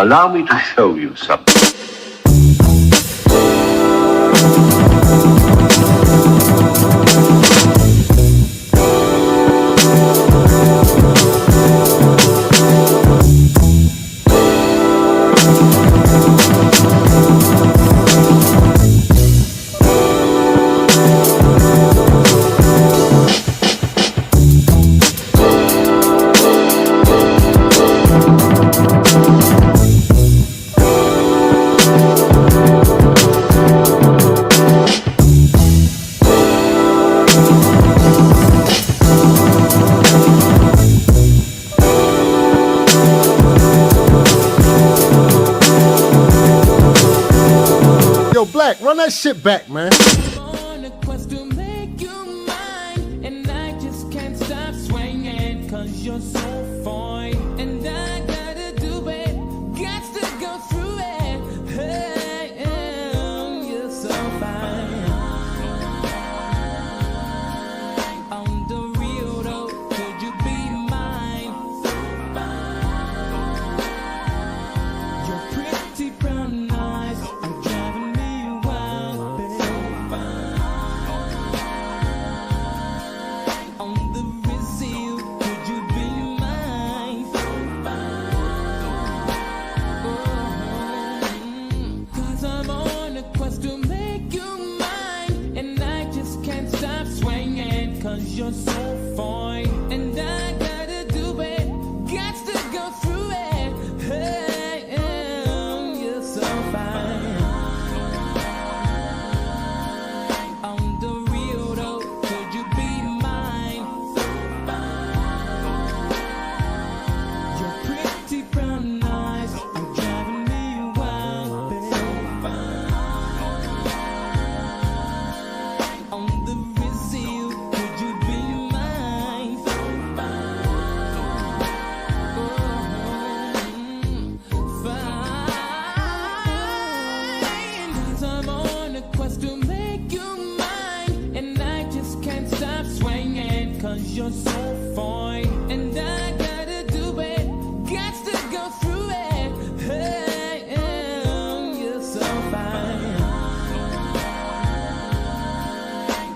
Allow me to show you something. Black, run that shit back, man. On a quest to make you mine, and I just can't stop swinging, cause you're so fine, and I gotta do it, got to go through it, hey, you're so fine, on the real though, could you be mine, so fine, your pretty brown eyes are driving me wild, baby. On the real, could you be mine? Cause I'm on a quest to make you mine, and I just can't stop swinging, cause you're so fine, and I gotta do it, got to go through it, hey, you're so fine. On the real though, could you be mine? So fine. Your pretty brown eyes are driving me wild, baby. On the real, could you be mine? So fine. Cause I'm on a quest to make you mine, and I just can't stop swinging, cause you're so fine, and I gotta do it, got to go through it, hey, you're so fine.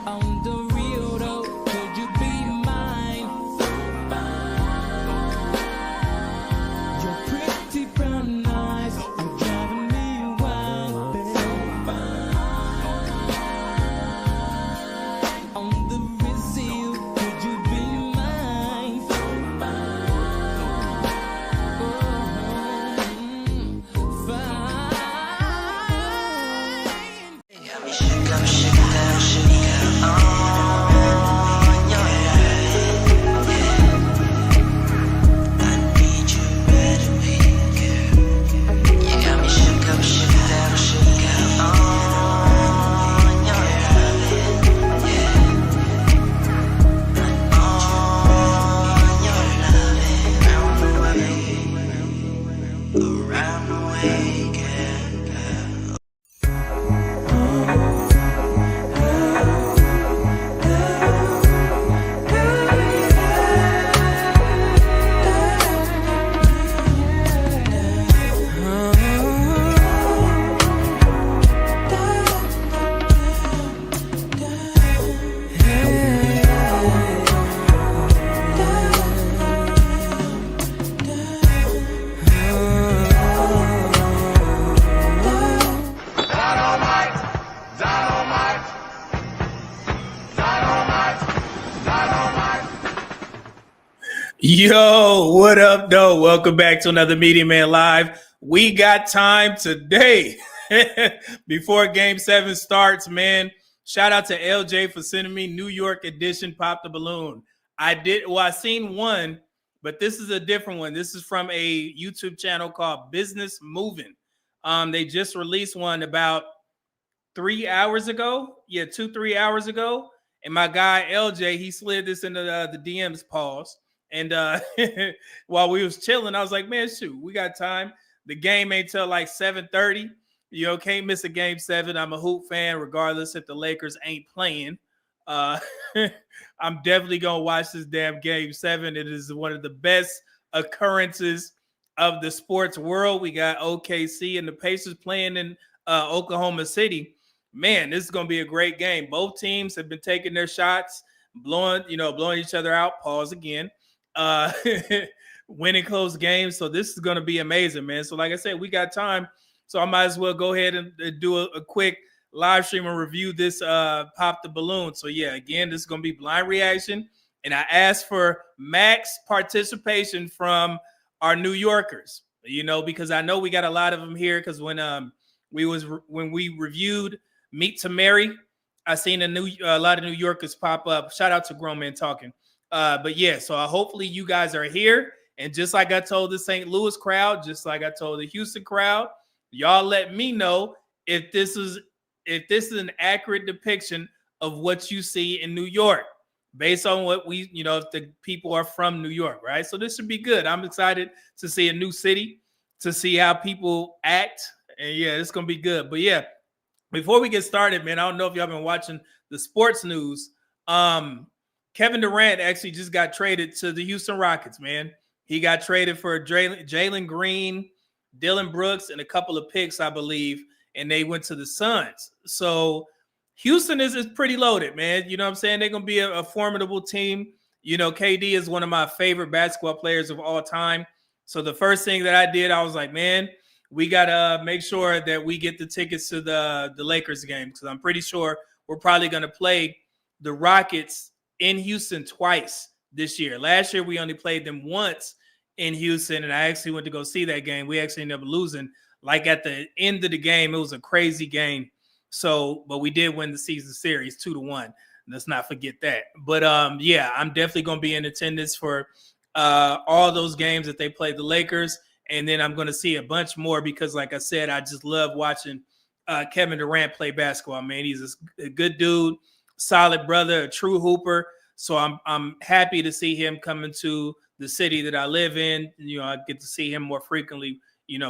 On the real though, could you be mine? So fine. Your pretty brown eyes are driving me wild, baby. On the real, could you be mine? So Yo, what up, though? Welcome back to another Media Man Live. We got time today before Game 7 starts, man. Shout out to LJ for sending me New York edition Pop the Balloon. I seen one, but this is a different one. This is from a YouTube channel called Business Moving. They just released one about 3 hours ago. Yeah, 2-3 hours ago. And my guy LJ, he slid this into the DMs, pause. And while we was chilling, I was like, man, shoot, we got time. The game ain't till like 7:30. You know, can't miss a Game 7. I'm a Hoop fan, regardless if the Lakers ain't playing. I'm definitely going to watch this damn Game 7. It is one of the best occurrences of the sports world. We got OKC and the Pacers playing in Oklahoma City. Man, this is going to be a great game. Both teams have been taking their shots, blowing each other out. Pause again. Winning close games. So this is going to be amazing, man. So like I said, we got time. So I might as well go ahead and do a quick live stream and review this Pop the Balloon. So yeah, again, this is going to be blind reaction. And I asked for max participation from our New Yorkers, because I know we got a lot of them here. Because when we reviewed Meet to Marry, I seen a lot of New Yorkers pop up. Shout out to Grown Men Talking. But yeah, so hopefully you guys are here. And just like I told the St. Louis crowd, just like I told the Houston crowd, y'all let me know if this is an accurate depiction of what you see in New York, based on what if the people are from New York, right? So this should be good. I'm excited to see a new city, to see how people act. And yeah, it's going to be good. But yeah, before we get started, man, I don't know if y'all been watching the sports news. Kevin Durant actually just got traded to the Houston Rockets, man. He got traded for Jalen Green, Dylan Brooks, and a couple of picks, I believe, and they went to the Suns. So Houston is pretty loaded, man. You know what I'm saying? They're going to be a formidable team. KD is one of my favorite basketball players of all time. So the first thing that I did, I was like, man, we got to make sure that we get the tickets to the Lakers game, because I'm pretty sure we're probably going to play the Rockets in Houston twice this year. Last year, we only played them once in Houston, and I actually went to go see that game. We actually ended up losing. Like at the end of the game, it was a crazy game. So, but we did win the season series 2-1. Let's not forget that. But yeah, I'm definitely going to be in attendance for all those games that they played the Lakers. And then I'm going to see a bunch more because, like I said, I just love watching Kevin Durant play basketball, man. He's a good dude, solid brother, a true hooper. So I'm happy to see him coming to the city that I live in. I get to see him more frequently,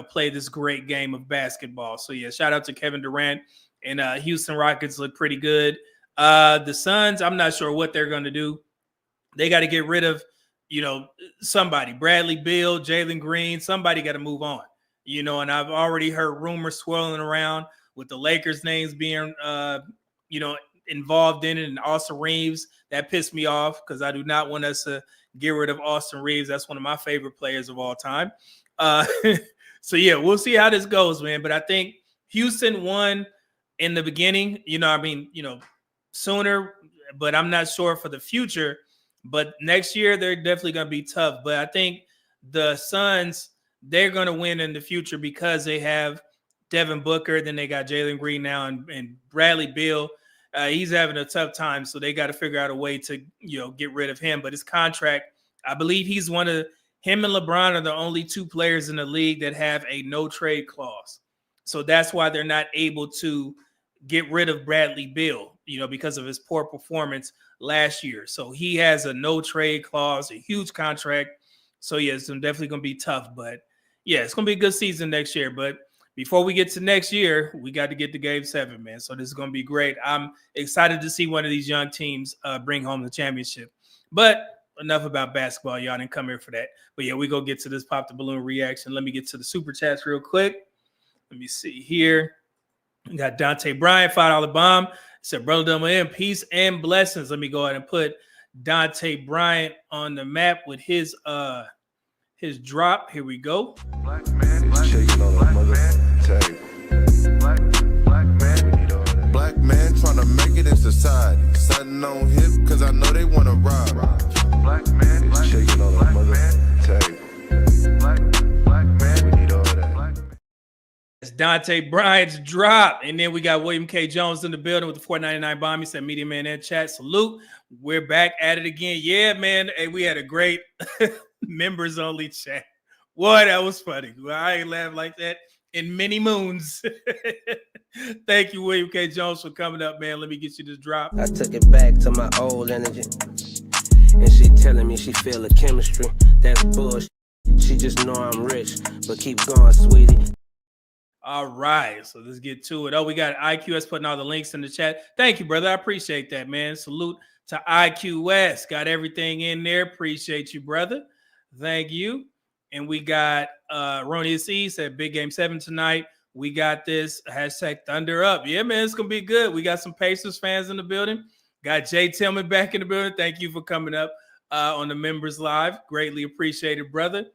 play this great game of basketball. So yeah, shout out to Kevin Durant. And Houston Rockets look pretty good. The Suns, I'm not sure what they're going to do. They got to get rid of, somebody. Bradley Beal, Jalen Green, somebody got to move on. And I've already heard rumors swirling around with the Lakers' names being, involved in it, and Austin Reeves. That pissed me off because I do not want us to get rid of Austin Reeves. That's one of my favorite players of all time. So yeah, we'll see how this goes, man. But I think Houston won in the beginning, sooner, but I'm not sure for the future. But next year, they're definitely going to be tough. But I think the Suns, they're going to win in the future because they have Devin Booker. Then they got Jalen Green now and Bradley Beal. He's having a tough time, so they got to figure out a way to, get rid of him. But his contract, I believe him and LeBron are the only two players in the league that have a no-trade clause. So that's why they're not able to get rid of Bradley Beal, because of his poor performance last year. So he has a no-trade clause, a huge contract. So, yeah, it's definitely going to be tough. But, yeah, it's going to be a good season next year. But before we get to next year, we got to get to Game 7, man. So this is going to be great. I'm excited to see one of these young teams bring home the championship. But enough about basketball. Y'all didn't come here for that. But, yeah, we go get to this Pop the Balloon reaction. Let me get to the Super Chats real quick. Let me see here. We got Dante Bryant, $5 bomb. Said, Brother WM, peace and blessings. Let me go ahead and put Dante Bryant on the map with his drop. Here we go. Black man, black man trying to make it in society. Sudden on hip, cause I know they wanna rob. Black man, it's shaking on the mother table. Black man, we need all that. It's Dante Bryant's drop. And then we got William K. Jones in the building with the 499 bomb. He said, Media Man and chat. Salute. We're back at it again. Yeah, man. Hey, we had a great members only chat. Boy, that was funny. Well, I ain't laughed like that in many moons. Thank you, William K. Jones, for coming up, man. Let me get you this drop. I took it back to my old energy. And she telling me she feel the chemistry. That's bullshit. She just know I'm rich. But keep going, sweetie. All right, so let's get to it. Oh, we got IQS putting all the links in the chat. Thank you, brother. I appreciate that, man. Salute to IQS. Got everything in there. Appreciate you, brother. Thank you. And we got Erroneous E said big game 7 tonight. We got this hashtag Thunder Up. Yeah, man, it's gonna be good. We got some Pacers fans in the building. Got Jay Tillman back in the building. Thank you for coming up on the members live. Greatly appreciated, brother.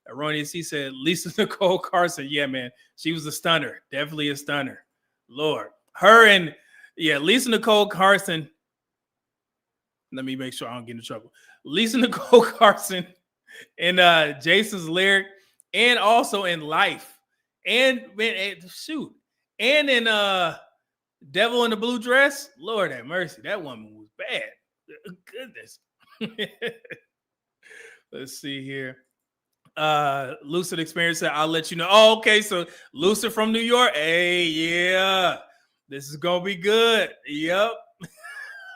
Erroneous E said Lisa Nicole Carson. Yeah, man, she was a stunner. Definitely a stunner. Lord, her and Lisa Nicole Carson. Let me make sure I don't get in trouble. Lisa Nicole Carson in Jason's lyric, and also in Life, and shoot, and in Devil in the Blue Dress. Lord have mercy, that woman was bad. Goodness. Let's see here. Lucid Experience said, I'll let you know. Oh, okay. So Lucid from New York. Hey, yeah. This is gonna be good. Yep.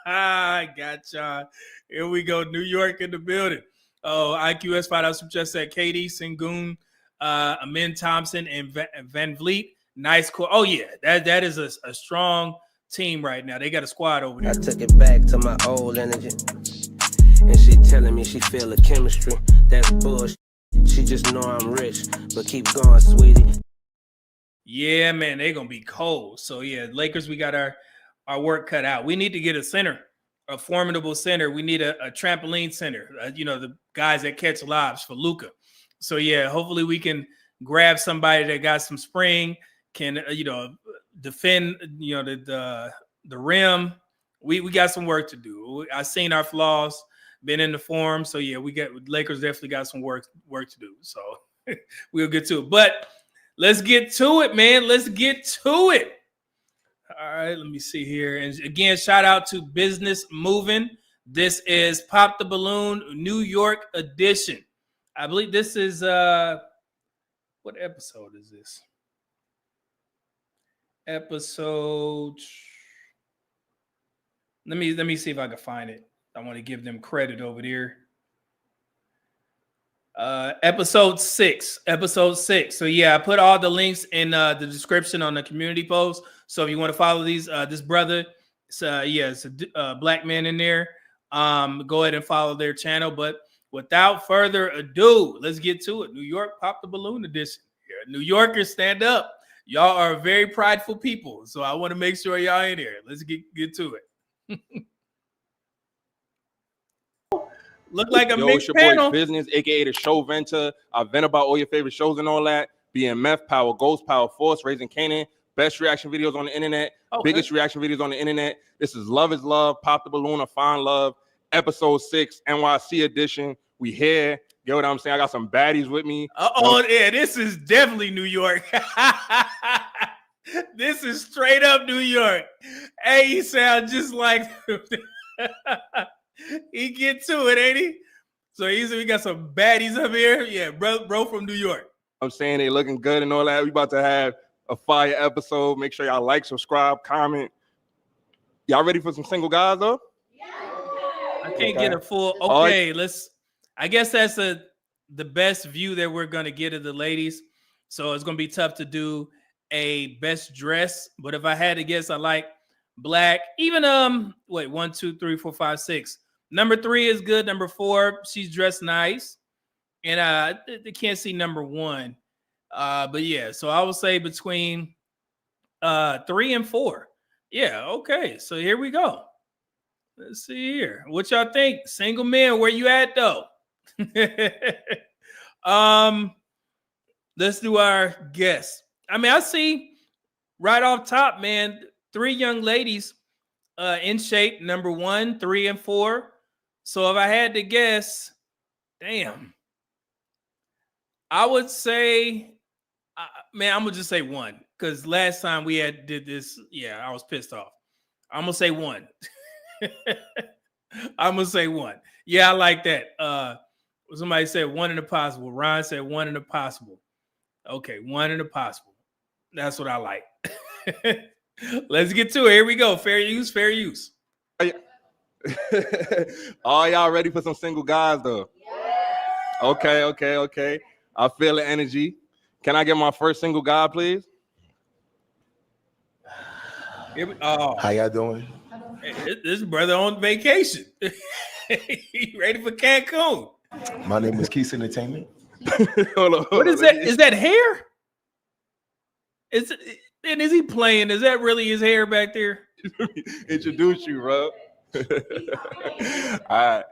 I got y'all. Here we go. New York in the building. Oh, IQS 5 super chat said Katie, Sengun, Amin Thompson, and Van Vliet. Nice call. Oh, yeah. That is a strong team right now. They got a squad over there. I took it back to my old energy. And she telling me she feel the chemistry. That's bullshit. She just know I'm rich. But keep going, sweetie. Yeah, man, they're going to be cold. So, yeah, Lakers, we got our work cut out. We need to get a center, a formidable center. We need a trampoline center, the guys that catch lobs for Luka. So, yeah, hopefully we can grab somebody that got some spring, can, defend, the rim. We got some work to do. I seen our flaws, been in the forum. So, yeah, Lakers definitely got some work to do. So, we'll get to it. But let's get to it, man. Let's get to it. All right, let me see here. And again, shout out to Business Moving. This is Pop the Balloon New York edition. I believe this is what episode is this? Episode. Let me see if I can find it. I want to give them credit over there. Episode 6. So yeah, I put all the links in the description on the community post. So if you want to follow these, this brother, it's a black man in there. Go ahead and follow their channel. But without further ado, let's get to it. New York Pop the Balloon edition. Here, New Yorkers, stand up. Y'all are very prideful people, so I want to make sure y'all in here. Let's get to it. Look like a mixed your panel. Boy Business, aka the Show Venter. I vent about all your favorite shows and all that. BMF, Power Ghost, Power Force, Raising Canaan. Best reaction videos on the internet. Okay. Biggest reaction videos on the internet. This is Love is Love, Pop the Balloon, or Find Love. Episode 6, NYC edition. We here. Get what I'm saying? I got some baddies with me. Yeah, this is definitely New York. This is straight up New York. Hey, he sounds just like he get to it, ain't he? So we got some baddies up here. Yeah, bro from New York. I'm saying they looking good and all that. We about to have a fire episode. Make sure y'all like, subscribe, comment. Y'all ready for some single guys though? I can't get a full. Okay, I guess that's the best view that we're gonna get of the ladies. So it's gonna be tough to do a best dress. But if I had to guess, I like black. Even 1, 2, 3, 4, 5, 6. Number 3 is good. Number 4, she's dressed nice. And I can't see number 1. But yeah, so I would say between 3 and 4. Yeah, okay. So here we go. Let's see here. What y'all think? Single men, where you at though? Let's do our guess. I mean, I see right off top, man, 3 young ladies in shape, number 1, 3, and 4. So if I had to guess, damn, I would say, man, I'm gonna just say 1 because last time we did this, yeah, I was pissed off. I'm gonna say 1. I'm gonna say 1. Yeah, I like that. Somebody said 1 in the possible. Ron said 1 in the possible. Okay, 1 in the possible. That's what I like. Let's get to it. Here we go. Fair use, fair use. Are y'all ready for some single guys though? Yeah. Okay. I feel the energy. Can I get my first single guy, please? How y'all doing? This brother on vacation. He ready for Cancun. My name is Keith Entertainment. Hold on. What is that? Is that hair? Is he playing? Is that really his hair back there? Introduce you, bro. All right.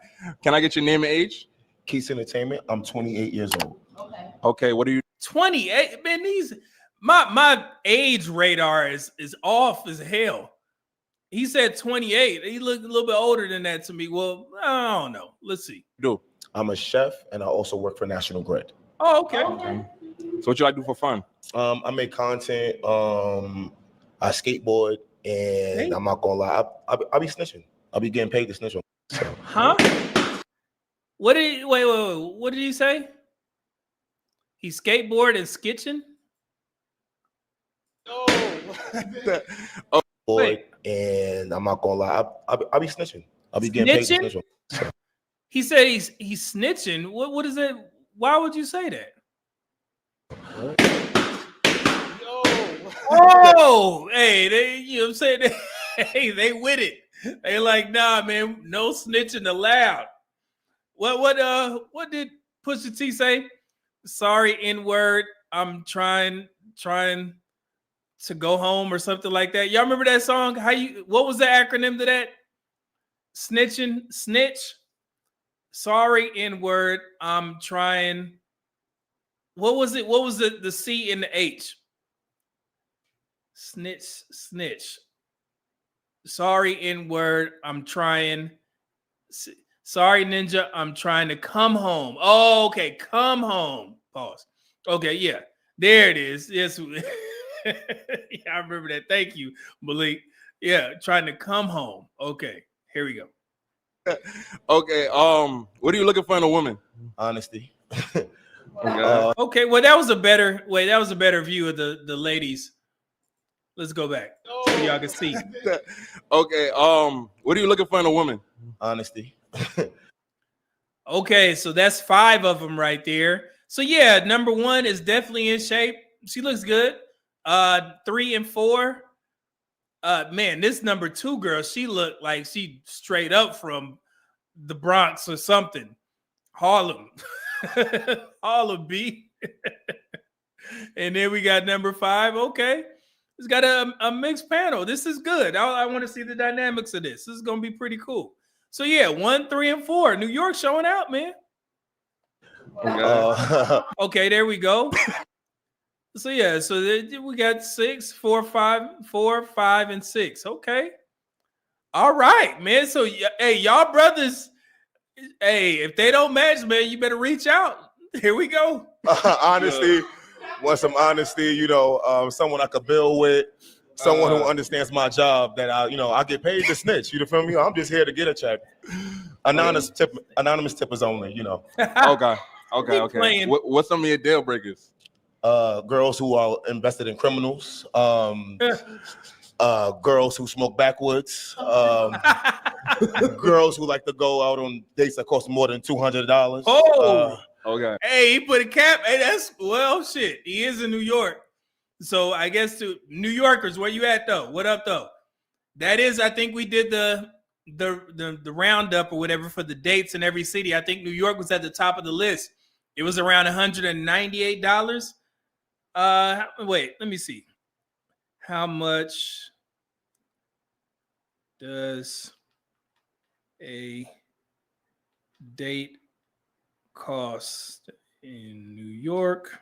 Can I get your name and age? Keys Entertainment. I'm 28 years old. Okay. What are you? 28. Man, my age radar is off as hell. He said 28. He looked a little bit older than that to me. Well, I don't know. Let's see. I'm a chef and I also work for National Grid. Oh, okay. So what you like to do for fun? I make content. I skateboard, and I'm not gonna lie, I'll be snitching. I'll be getting paid to snitch on. So. Huh? What did he, wait. What did he say? He skateboard and skitching? Boy, and I'm not gonna lie, I'll be snitching. I'll be getting paid to snitch on. So. He said he's snitching. What is it? Why would you say that? Oh, hey, you know what I'm saying? Hey, they with it. They like, nah, man, no snitching allowed. What did Pusha T say? Sorry, N-word. I'm trying to go home or something like that. Y'all remember that song? What was the acronym to that? Snitch. Sorry, N-word. I'm trying. What was it? What was the C and the H? Snitch. Sorry, N-word. I'm trying. Sorry, Ninja. I'm trying to come home. Oh, okay. Come home. Pause. Okay, yeah. There it is. Yes. Yeah, I remember that. Thank you, Malik. Yeah, trying to come home. Okay, here we go. Okay. What are you looking for in a woman? Honesty. Okay. Well, that was a better view of the ladies. Let's go back so y'all can see. Okay. What are you looking for in a woman? Honesty. Okay, so that's 5 of them right there. So yeah, number 1 is definitely in shape. She looks good. 3 and 4. Man, this number 2 girl, she looked like she straight up from the Bronx or something. Harlem. Harlem B. And then we got number 5. Okay. It's got a mixed panel. This is good. I want to see the dynamics of this. This is going to be pretty cool. So yeah, 1, 3, and 4. New York showing out, man. Okay, there we go. So yeah, so we got 6, 4, 5, and 6. Okay. All right, man. So hey, y'all brothers, hey, if they don't match, man, you better reach out. Here we go. Honesty. Want some honesty, someone I could build with, someone who understands my job, that I get paid to snitch. You feel me? I'm just here to get a check. Anonymous tippers only, Okay. What's some of your deal breakers? Girls who are invested in criminals, girls who smoke backwoods, girls who like to go out on dates that cost more than $200. Okay. Hey, he put a cap. Hey, shit. He is in New York. So I guess to New Yorkers, where you at though? What up though? That is, I think we did the roundup or whatever for the dates in every city. I think New York was at the top of the list. It was around $198. Wait, let me see. How much does a date cost in New York?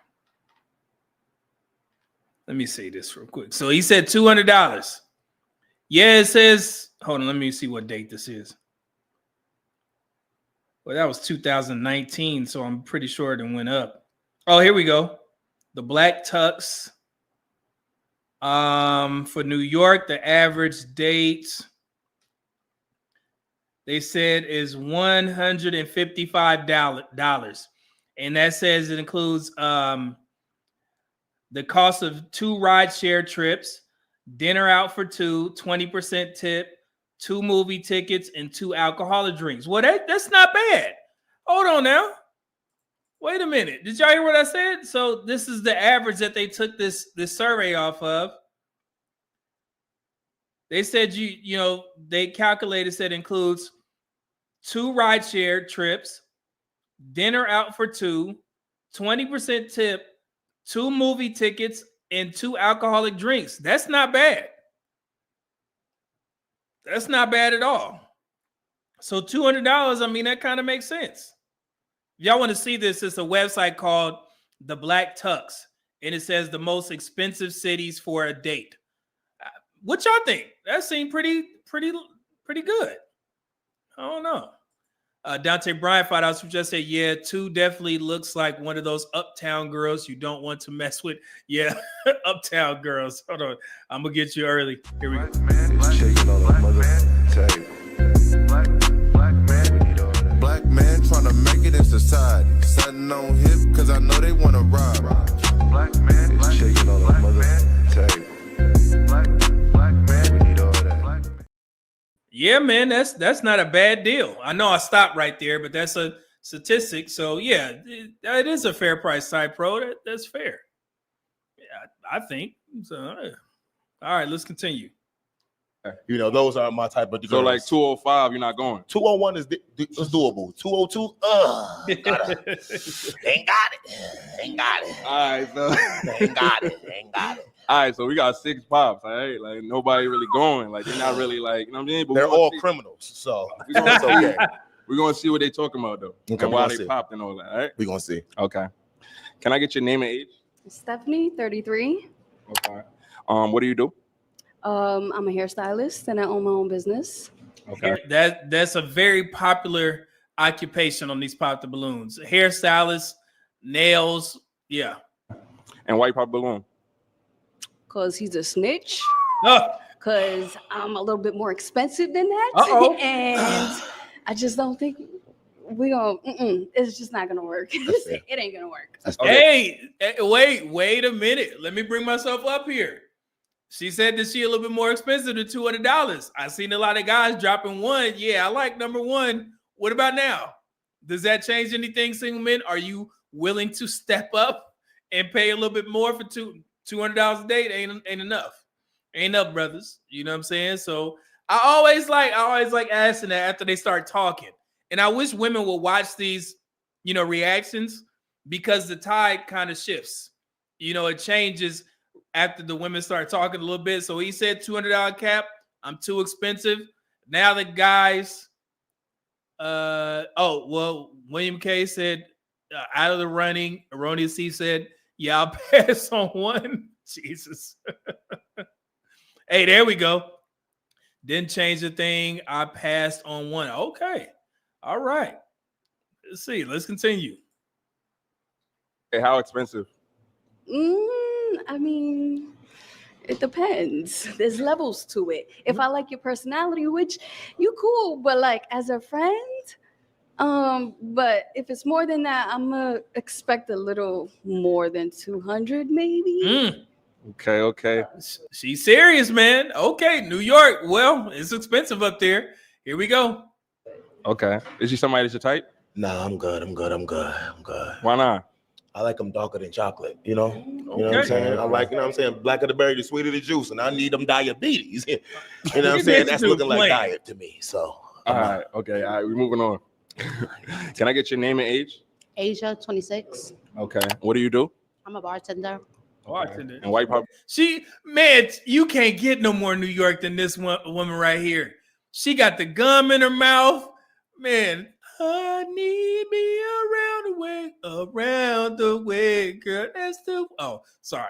Let me say this real quick. So he said $200. Yeah, it says, hold on, let me see what date this is. Well, that was 2019, so I'm pretty sure it went up. Oh, here we go. The black tux. For New York, the average date, they said, is $155. And that says it includes the cost of 2 rideshare trips, dinner out for 2, 20% tip, 2 movie tickets, and 2 alcoholic drinks. Well, that's not bad. Hold on now. Wait a minute. Did y'all hear what I said? So this is the average that they took this survey off of. They said they calculated that includes 2 rideshare trips, dinner out for 2, 20% tip, 2 movie tickets, and 2 alcoholic drinks. That's not bad. That's not bad at all. So $200, I mean, that kind of makes sense. If y'all want to see this, it's a website called The Black Tux, and it says the most expensive cities for a date. What y'all think? That seemed pretty good. I don't know. Dante Bryant find out just said, yeah, 2 definitely looks like one of those uptown girls you don't want to mess with. Yeah, uptown girls. Hold on. I'm going to get you early. Here we go. It's chicken on the mother table. Black man trying to make it in society. Sitting on hip cause I know they want to rob. Black man, it's chicken on the mother table. Black man, we need all that. Yeah, man, that's not a bad deal. I know I stopped right there, but that's a statistic. So, yeah, it is a fair price side pro. That's fair. Yeah, I think. So, all right, let's continue. You know, those are my type of girls. So like 205, you're not going. 201 is doable. 202, ain't got it. All right, so Ain't got it. all right, so we got 6 pops. All right, like nobody really going. Like they're not really like, you know what I mean? But They're all criminals, so it's okay. We're gonna see what they talking about though, Okay, and we why gonna they see. popped and all that. All right. We're gonna see. Okay. Can I get your name and age? Stephanie, 33. Okay. What do you do? I'm a hairstylist and I own my own business. Okay. That's a very popular occupation on these Pop the Balloons. Hairstylist, nails, yeah. And why you pop balloon? Cause he's a snitch. Oh, Cause I'm a little bit more expensive than that. Uh-oh. And I just don't think we gonna. It's just not gonna work. It ain't gonna work. hey, wait a minute. Let me bring myself up here. She said that she a little bit more expensive than $200. I seen a lot of guys dropping 1. Yeah, I like number 1. What about now? Does that change anything, single men? Are you willing to step up and pay a little bit more for $200 a date? Ain't enough. Ain't enough, brothers. You know what I'm saying? So I always like asking that after they start talking. And I wish women would watch these, reactions, because the tide kind of shifts. It changes after the women start talking a little bit. So he said $200 cap. I'm too expensive. Now the guys, William K said out of the running. Erroneous C said, yeah, I'll pass on 1. Jesus. Hey, there we go. Didn't change the thing. I passed on 1. Okay. All right. Let's see. Let's continue. Hey, how expensive? I mean, it depends. There's levels to it. If I like your personality, which you cool, but like as a friend, but if it's more than that, I'm gonna expect a little more than 200, maybe. Okay. She's serious, man. Okay, New York. Well, it's expensive up there. Here we go. Okay. Is she somebody that's your type? Nah, I'm good. Why not? I like them darker than chocolate, you know? You know what I'm saying? I like, blacker the berry, the sweeter the juice, and I need them diabetes. You know what I'm saying? That's looking like diet to me, so. All right, we're moving on. Can I get your name and age? Asia, 26. Okay. What do you do? I'm a bartender. And why you pop? You can't get no more New York than this woman right here. She got the gum in her mouth. Man, I need me around the way, girl. That's the. Oh, sorry.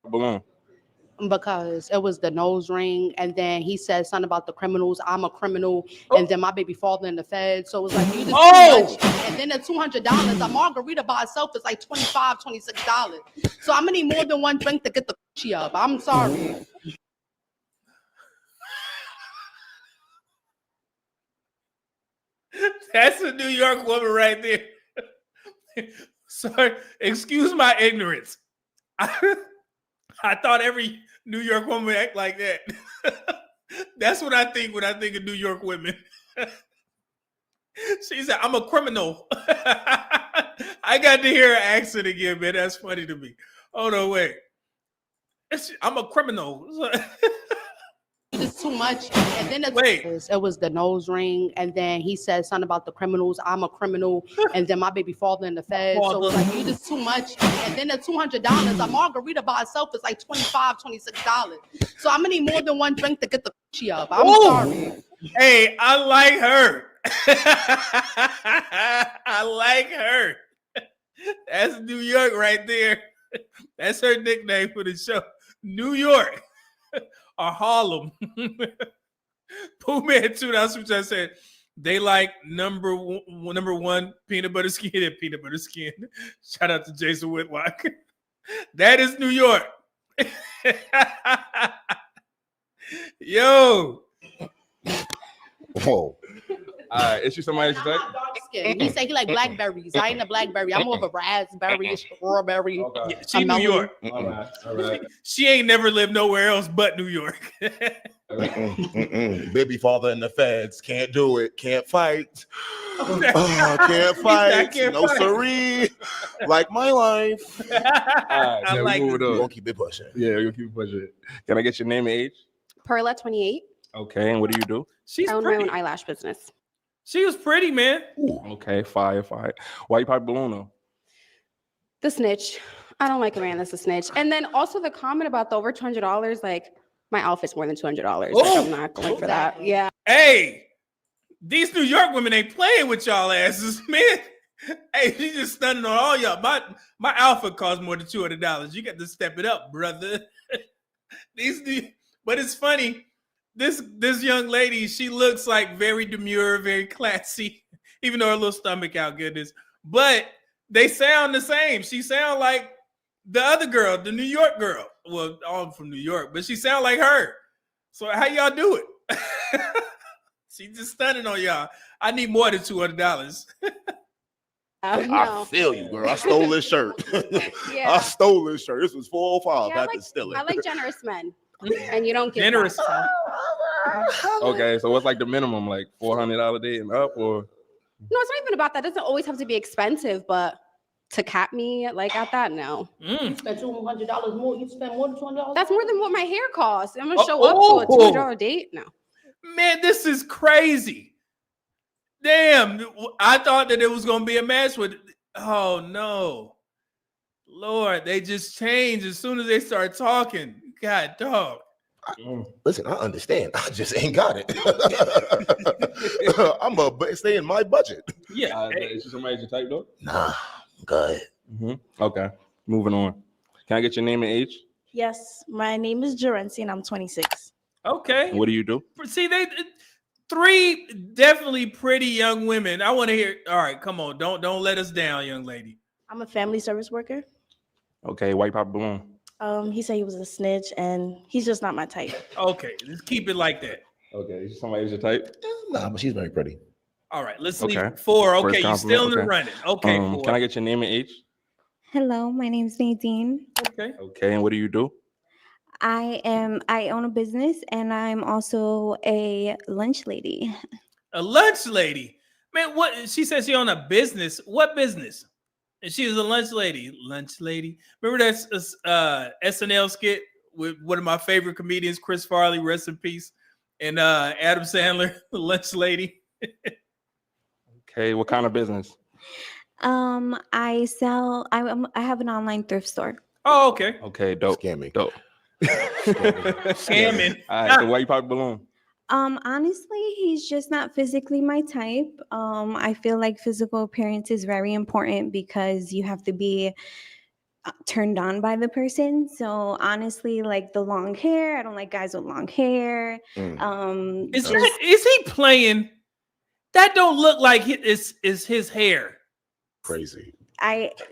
Balloon. Because it was the nose ring, and then he said something about the criminals. I'm a criminal, and then my baby father in the Fed. So it was like either too much, and then the $200. A margarita by itself is like $25, $26. So I'm gonna need more than 1 drink to get the coochie up. I'm sorry. That's a New York woman right there. Sorry, excuse my ignorance. I thought every New York woman act like that. That's what I think when I think of New York women. She said, I'm a criminal. I got to hear her accent again, man. That's funny to me. Hold on, wait. I'm a criminal. you just too much. And then it was the nose ring, and then he said something about the criminals. I'm a criminal, and then my baby father in the feds. So it was like, you just too much. And then the $200, a margarita by itself is like $25, $26. So I'm gonna need more than one drink to get the coochie up. I'm sorry. Hey, I like her. I like her. That's New York right there. That's her nickname for the show. New York or Harlem. Pooh Man 2, that's what I said. They like number one peanut butter skin and peanut butter skin. Shout out to Jason Whitlock. That is New York. Yo. Whoa. All right, is she somebody that you like? He said he like blackberries. I ain't a blackberry. I'm more of a raspberry, strawberry. Okay. Yeah, she New York. All right. She ain't never lived nowhere else but New York. Baby father in the feds. Can't do it. Can't fight. Can't fight. No siree. Like my life. All right, I like We're gonna keep it pushing. Yeah, we're gonna keep it pushing. Can I get your name and age? Perla 28. Okay, and what do you do? She's I own pretty. my own eyelash business. She was pretty, man. Okay, fire. Why you pop balloon though? The snitch. I don't like a man that's a snitch. And then also the comment about the over $200, like my outfit's more than $200. Like, I'm not going for that. Yeah. Hey, these New York women ain't playing with y'all asses, man. Hey, she just stunning on all y'all. My outfit costs more than $200. You got to step it up, brother. But it's funny. This young lady, she looks like very demure, very classy, even though her little stomach out goodness. But they sound the same. She sound like the other girl, the New York girl. Well, all from New York, but she sound like her. So how y'all do it? She just stunning on y'all. I need more than $200. I feel you, girl. I stole this shirt. Yeah. I stole this shirt. This was 405. Yeah, I had to steal it. I like generous men. And you don't get Generous. that, so. Okay, so what's like the minimum, like $400 a day and up, or? No, it's not even about that. It doesn't always have to be expensive, but to cap me like at that, no. You spend $200 more. You spend more than $200. That's more than what my hair costs. I'm gonna show up to a $200 date. No. Man, this is crazy. Damn, I thought that it was gonna be a match with. Oh no, Lord, they just changed as soon as they start talking. God, dog. Listen, I understand. I just ain't got it. I'm gonna stay in my budget. Yeah. Is she somebody you type though? Nah, good. Okay, moving on. Can I get your name and age? Yes, my name is Jerency and I'm 26. Okay. And what do you do? See, they three definitely pretty young women. I want to hear. All right, come on. Don't let us down, young lady. I'm a family service worker. Okay, white pop balloon. He said he was a snitch and he's just not my type. Okay, let's keep it like that. Okay, is she somebody your type? Nah, but she's very pretty. All right, let's Okay. leave 4. First Okay, you're still in the compliment, running. Okay, 4. Can I get your name and age? Hello, my name's Nadine. Okay. Okay, and what do you do? I own a business and I'm also a lunch lady. A lunch lady. Man, what? She said she own a business. What business? And she was a lunch lady. Lunch lady. Remember that SNL skit with one of my favorite comedians, Chris Farley, rest in peace, and Adam Sandler, the lunch lady. Okay, what kind of business? I have an online thrift store. Oh, okay. Okay, dope. Scamming. Dope. Scamming. All right, so why you pop balloon? Honestly, he's just not physically my type. I feel like physical appearance is very important because you have to be turned on by the person. So honestly, like the long hair, I don't like guys with long hair. Is he playing? That don't look like is his hair. Crazy.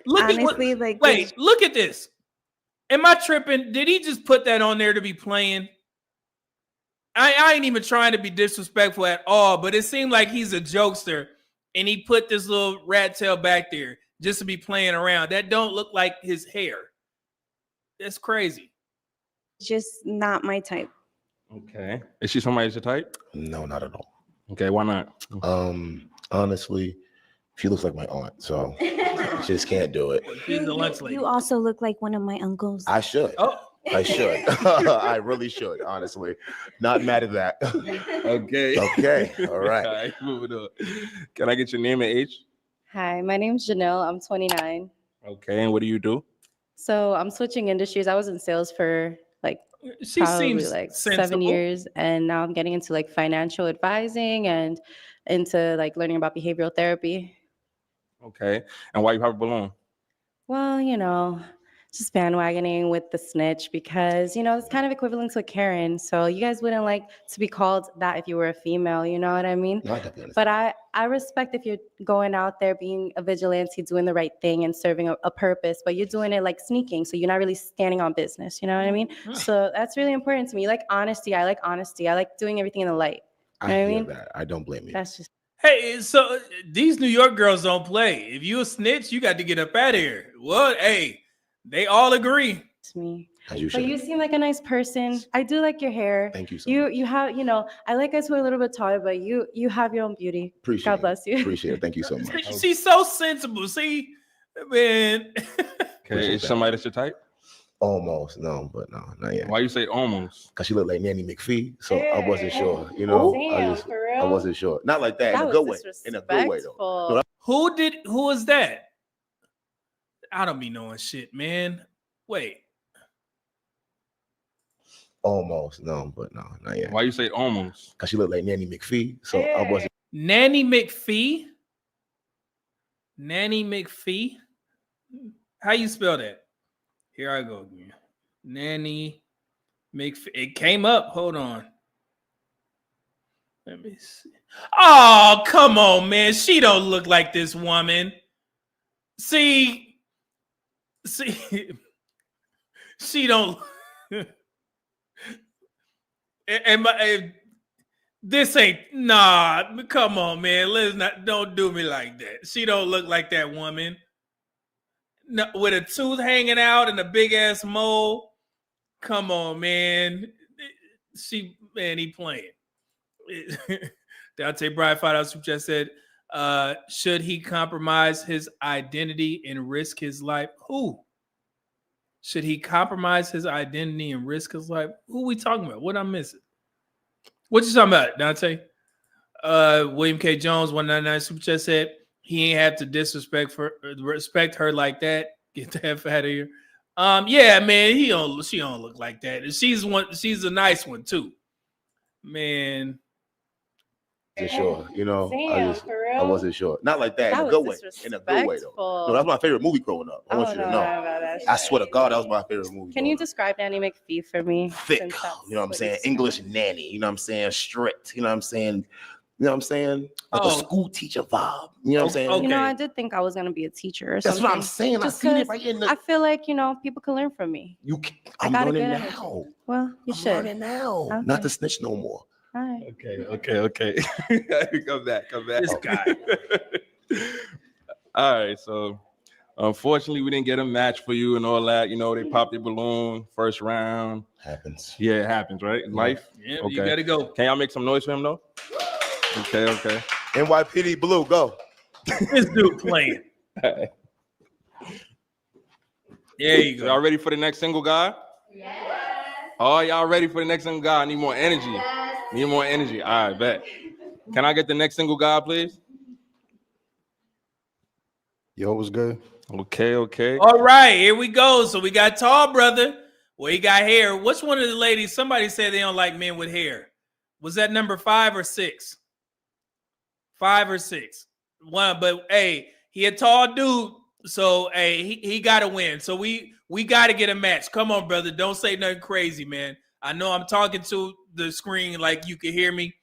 Look honestly at what, like wait, look at this. Am I tripping? Did he just put that on there to be playing? I ain't even trying to be disrespectful at all, but it seemed like he's a jokester and he put this little rat tail back there just to be playing around. That don't look like his hair. That's crazy. just not my type. Okay. Is she somebody your type? No, not at all. Okay, why not? Honestly, she looks like my aunt, so she just can't do it. She's the lunch lady. You also look like one of my uncles. I should. Oh, I should. I really should, honestly. Not mad at that. Okay. Okay. All right. All right, moving on. Can I get your name and age? Hi, my name's Janelle. I'm 29. Okay, and what do you do? So I'm switching industries. I was in sales for like She probably seems like sensible. 7 years, and now I'm getting into like financial advising and into like learning about behavioral therapy. Okay, and why you pop a balloon? Well, just bandwagoning with the snitch because, it's kind of equivalent to a Karen. So you guys wouldn't like to be called that if you were a female, you know what I mean? No, I definitely But understand. I respect if you're going out there being a vigilante, doing the right thing and serving a purpose, but you're doing it like sneaking. So you're not really standing on business, you know what I mean? So that's really important to me. Like honesty. I like honesty. I like doing everything in the light. You know what I hear mean? that. I don't blame you. That's just Hey, so these New York girls don't play. If you a snitch, you got to get up out of here. Well, hey, they all agree. me. As you But should. you seem like a nice person. I do like your hair. Thank you so You much. you have, I like guys who are a little bit taller, but you have your own beauty. Appreciate God it. bless you. Appreciate it. Thank you so much. She's so sensible. See, man. Okay, is somebody that's your type? Almost. No, but no, not yet. Why you say almost? Because she looked like Nanny McPhee, so I wasn't sure. I wasn't sure. Not like that. In a good way. In a good way, though. No, Who was that? I don't be knowing shit, man. Wait. almost. No, but no, not yet. Why you say almost? Because she looked like Nanny McPhee, so I wasn't. Nanny McPhee? Nanny McPhee? How you spell that? Here I go again. Nanny McPhee. It came up. Hold on. Let me see. Oh, come on, man. She don't look like this woman. See, she don't. This ain't come on, man. Don't do me like that. She don't look like that woman. No, with a tooth hanging out and a big ass mole. Come on, man. He playing. Dante Bryant $5 just said, should he compromise his identity and risk his life? Who? Should he compromise his identity and risk his life? Who we talking about? What I'm missing? What you talking about, Dante? William K. Jones, 199 Super Chat said he ain't have to respect her like that. Get the F out of here. Yeah, man, she don't look like that. She's a nice one too. Man. Sure, Damn, I wasn't sure. Not like that, in a good way. In a good way, though. No, that's my favorite movie growing up. I want you to know. I swear to God, that was my favorite movie. Can you describe Nanny McPhee for me? Thick, you know what I'm saying? English nanny, you know what I'm saying? Strict, you know what I'm saying? You know what I'm saying? Like a school teacher vibe. You know what I'm saying? Okay. I did think I was gonna be a teacher or something. That's what I'm saying. I seen it right in the. I feel like people can learn from me. I'm learning now. Well, you should. I'm learning now. Okay. Not to snitch no more. All right. Okay. Come back. This guy. All right, so unfortunately we didn't get a match for you and all that. They popped your balloon first round. Happens. Yeah, it happens, right? In life. Yeah, okay. You gotta go. Can y'all make some noise for him though? Okay. NYPD Blue, go. This dude playing. Right. There you go. Y'all ready for the next single guy? Yes. Oh, y'all ready for the next single guy? I need more energy. Yes. Need more energy. All right, bet. Can I get the next single guy, please? Yo, what's good? Okay. All right, here we go. So we got tall brother. Well, he got hair. Which one of the ladies? Somebody said they don't like men with hair. Was that number 5 or 6? 5 or 6. One, but hey, he a tall dude. So hey, he gotta win. So we gotta get a match. Come on, brother. Don't say nothing crazy, man. I know I'm talking to the screen like you can hear me.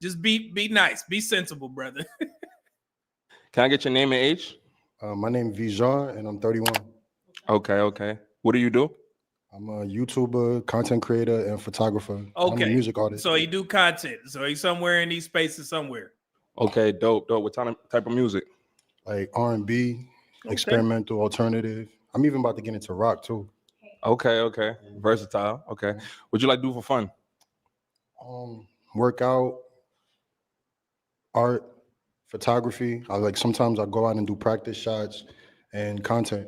Just be nice. Be sensible, brother. Can I get your name and age? My name is Vijan, and I'm 31. Okay. What do you do? I'm a YouTuber, content creator, and photographer. Okay. I'm a music artist. So he do content. So he's somewhere in these spaces somewhere. Okay, dope. What type of music? Like R&B, experimental, alternative. I'm even about to get into rock too. Okay. Versatile. Okay. What'd you like to do for fun? Workout, art, photography. Sometimes I go out and do practice shots and content.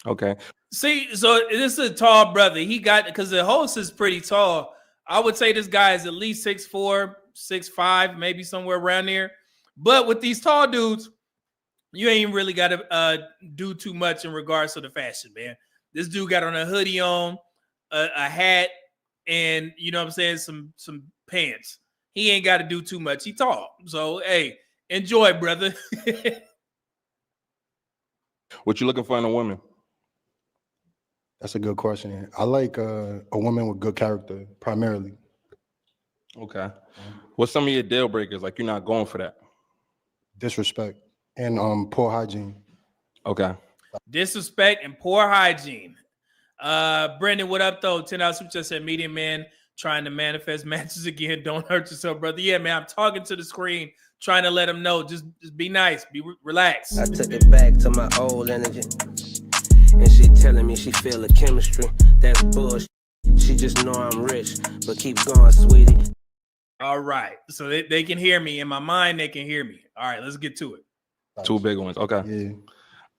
Okay. See, so this is a tall brother. He got, because the host is pretty tall. I would say this guy is at least 6'4", 6'5", maybe somewhere around there. But with these tall dudes, you ain't really got to do too much in regards to the fashion, man. This dude got on a hoodie on, a hat, and you know what I'm saying, some pants. He ain't got to do too much. He tall. So, hey, enjoy, brother. What you looking for in a woman? That's a good question. I like a woman with good character, primarily. Okay. What's some of your deal breakers? Like you're not going for that? Disrespect and poor hygiene. Okay. Disrespect and poor hygiene. Brendan, what up though? $10 super chat said, medium man trying to manifest matches again. Don't hurt yourself, brother. Yeah, man, I'm talking to the screen, trying to let them know. Just be nice, relax. I took it back to my old energy. And she telling me she feel the chemistry. That's bullshit. She just know I'm rich, but keep going, sweetie. All right. So they can hear me. In my mind, they can hear me. All right, let's get to it. Two big ones. Okay. Yeah.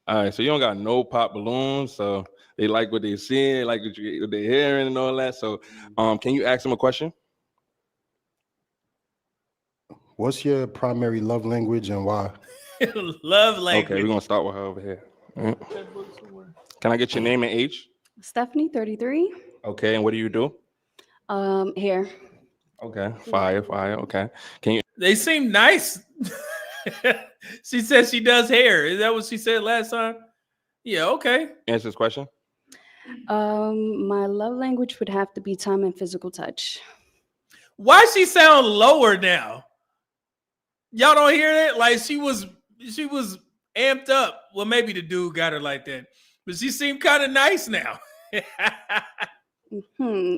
All right. So you don't got no pop balloons. So they like what they're seeing, they like what they're hearing and all that. So can you ask them a question? What's your primary love language and why? Love language. Okay, we're going to start with her over here. Can I get your name and age? Stephanie, 33. Okay, and what do you do? Hair. Okay, fire. Okay. Can you? They seem nice. She said she does hair. Is that what she said last time? Yeah, okay. Answer this question. My love language would have to be time and physical touch. Why she sound lower now? Y'all don't hear that? Like she was amped up. Well, maybe the dude got her like that, but she seemed kind of nice now.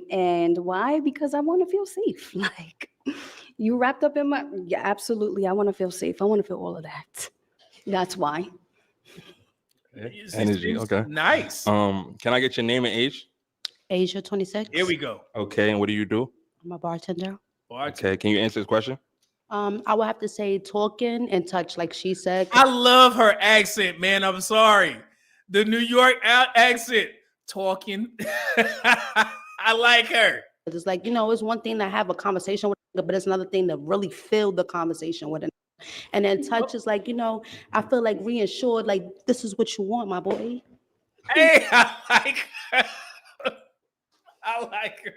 And why? Because I want to feel safe. Like you wrapped up in my, yeah, absolutely. I want to feel safe. I want to feel all of that. That's why. Energy. Okay. Nice. Can I get your name and age? Asia, 26. Here we go. Okay, and what do you do? I'm a bartender. Okay, can you answer this question? I would have to say talking and touch, like she said. I love her accent, man. I'm sorry. The New York accent, talking. I like her. It's like, it's one thing to have a conversation with her, but it's another thing to really feel the conversation with her. And then touch is like, I feel like reassured, like this is what you want, my boy. Hey, I like her. I like her.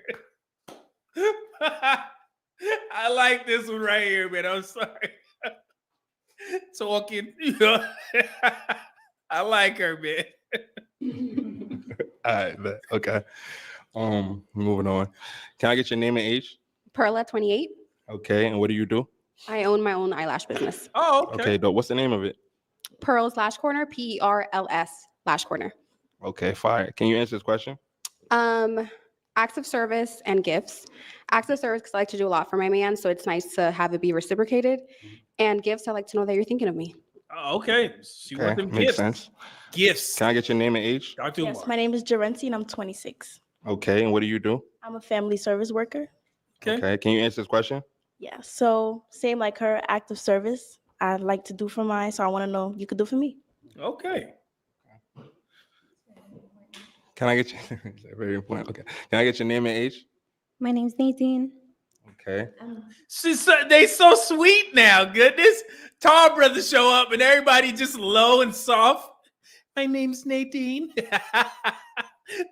I like this one right here, man. I'm sorry. Talking, I like her, man. All right, okay. Moving on. Can I get your name and age? Perla, 28. Okay, and what do you do? I own my own eyelash business. Oh, okay. Okay, dope. What's the name of it? Pearls Lash Corner, Perls Lash Corner. Okay, fire. Can you answer this question? Acts of service and gifts. Acts of service because I like to do a lot for my man, so it's nice to have it be reciprocated. And gifts, I like to know that you're thinking of me. Oh, okay. She want them makes gifts. sense. Gifts. Can I get your name and age? Dr. Yes, Umar. my name is Jarenti and I'm 26. Okay, and what do you do? I'm a family service worker. Okay, can you answer this question? Yeah, so same like her, act of service. I like to do for mine, so I want to know you could do for me. Okay. Can I get you? Very important. Okay. Can I get your name and age? My name's Nadine. Okay. They so sweet now. Goodness. Tall brothers show up and everybody just low and soft. My name's Nadine.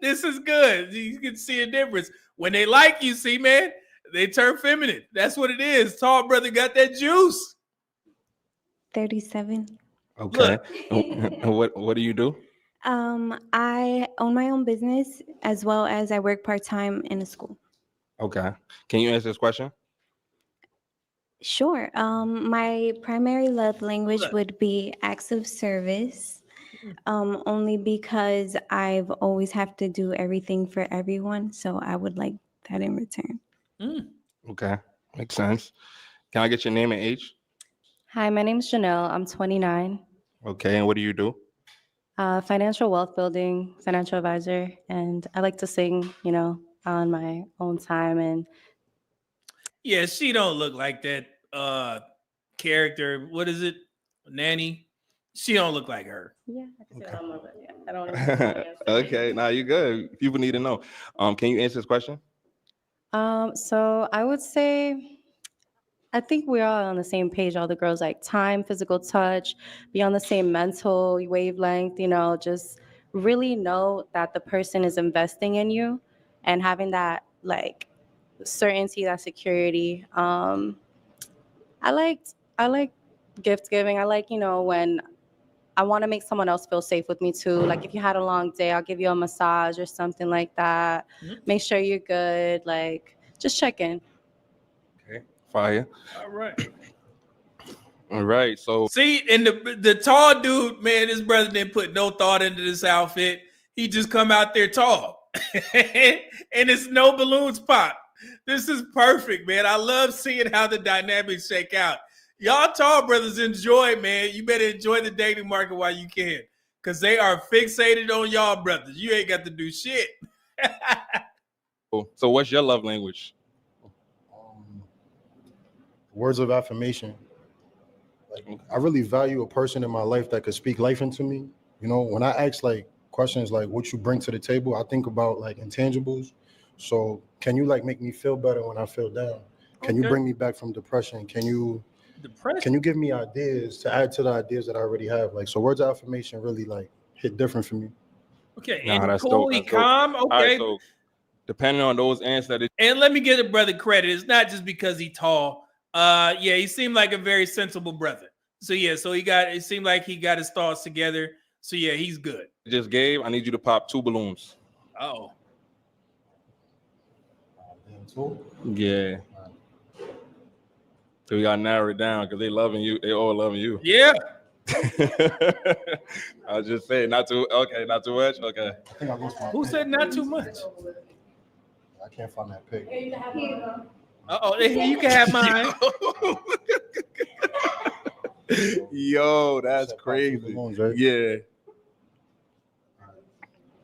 This is good. You can see a difference. When they like you, see, man, they turn feminine. That's what it is. Tall brother got that juice. 37. Okay. And what do you do? I own my own business as well as I work part-time in a school. Okay. Can you answer this question? Sure. My primary love language would be acts of service, only because I've always have to do everything for everyone. So I would like that in return. Okay. Makes sense. Can I get your name and age? Hi, my name is Janelle. I'm 29. Okay. And what do you do? Financial wealth building, financial advisor, and I like to sing, on my own time. And Yeah, she don't look like that character. What is it? Nanny? She don't look like her. Yeah, I can say that more, but yeah, I don't know. Okay, now you good. People need to know. Can you answer this question? So I would say I think we're all on the same page. All the girls like time, physical touch, be on the same mental wavelength, just really know that the person is investing in you and having that like certainty, that security. I like gift giving. I like, when I want to make someone else feel safe with me too. Like if you had a long day, I'll give you a massage or something like that. Make sure you're good. Like just check in. Okay, fire. All right. All right, so See, and the tall dude, man, this brother didn't put no thought into this outfit. He just come out there tall. And it's no balloons pop. This is perfect, man. I love seeing how the dynamics shake out. Y'all tall brothers enjoy, man. You better enjoy the dating market while you can. Because they are fixated on y'all brothers. You ain't got to do shit. so what's your love language? Words of affirmation. Like, I really value a person in my life that could speak life into me. When I ask like questions like what you bring to the table, I think about like intangibles. So can you like make me feel better when I feel down? Can you bring me back from depression? Can you give me ideas to add to the ideas that I already have? Like, so words of affirmation really like hit different for me. Okay, Nah, and that's coolly dope, that's dope. calm. All Okay. right, so depending on those answers, And let me give the brother credit. It's not just because he tall. Yeah, he seemed like a very sensible brother. So yeah, it seemed like he got his thoughts together. So yeah, he's good. just gave, I need you to pop 2 balloons. Oh. Yeah. So we gotta narrow it down because they loving you. They all loving you. Yeah. I was just saying, not too much. Okay. I think I lost my Who pick. said not too much? I can't find that pick. You can have mine. Yo, that's crazy. Balloons, right? Yeah.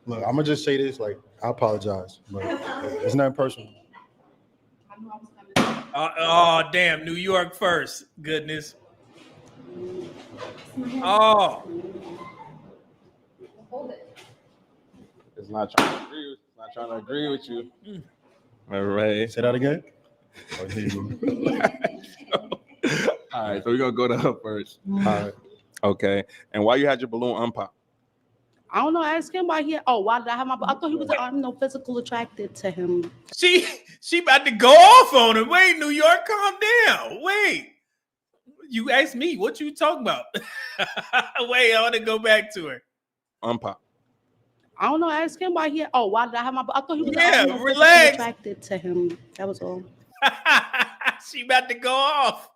Look, I'm gonna just say this. Like, I apologize, but it's not personal. Oh, damn. New York first. Goodness. Oh. It's not trying to agree with you. All right. Say that again. All right, so we're gonna go to her first. All right. Okay. And why you had your balloon unpop? I don't know. Ask him why why did I have my? I thought he was. I'm no physical attracted to him. She about to go off on him. Wait, New York, calm down. Wait. You asked me, what you talking about? Wait, I want to go back to her. Unpop. I don't know. Ask him why why did I have my? I thought he was. Yeah, I'm no physically relax. attracted to him. That was all. She about to go off.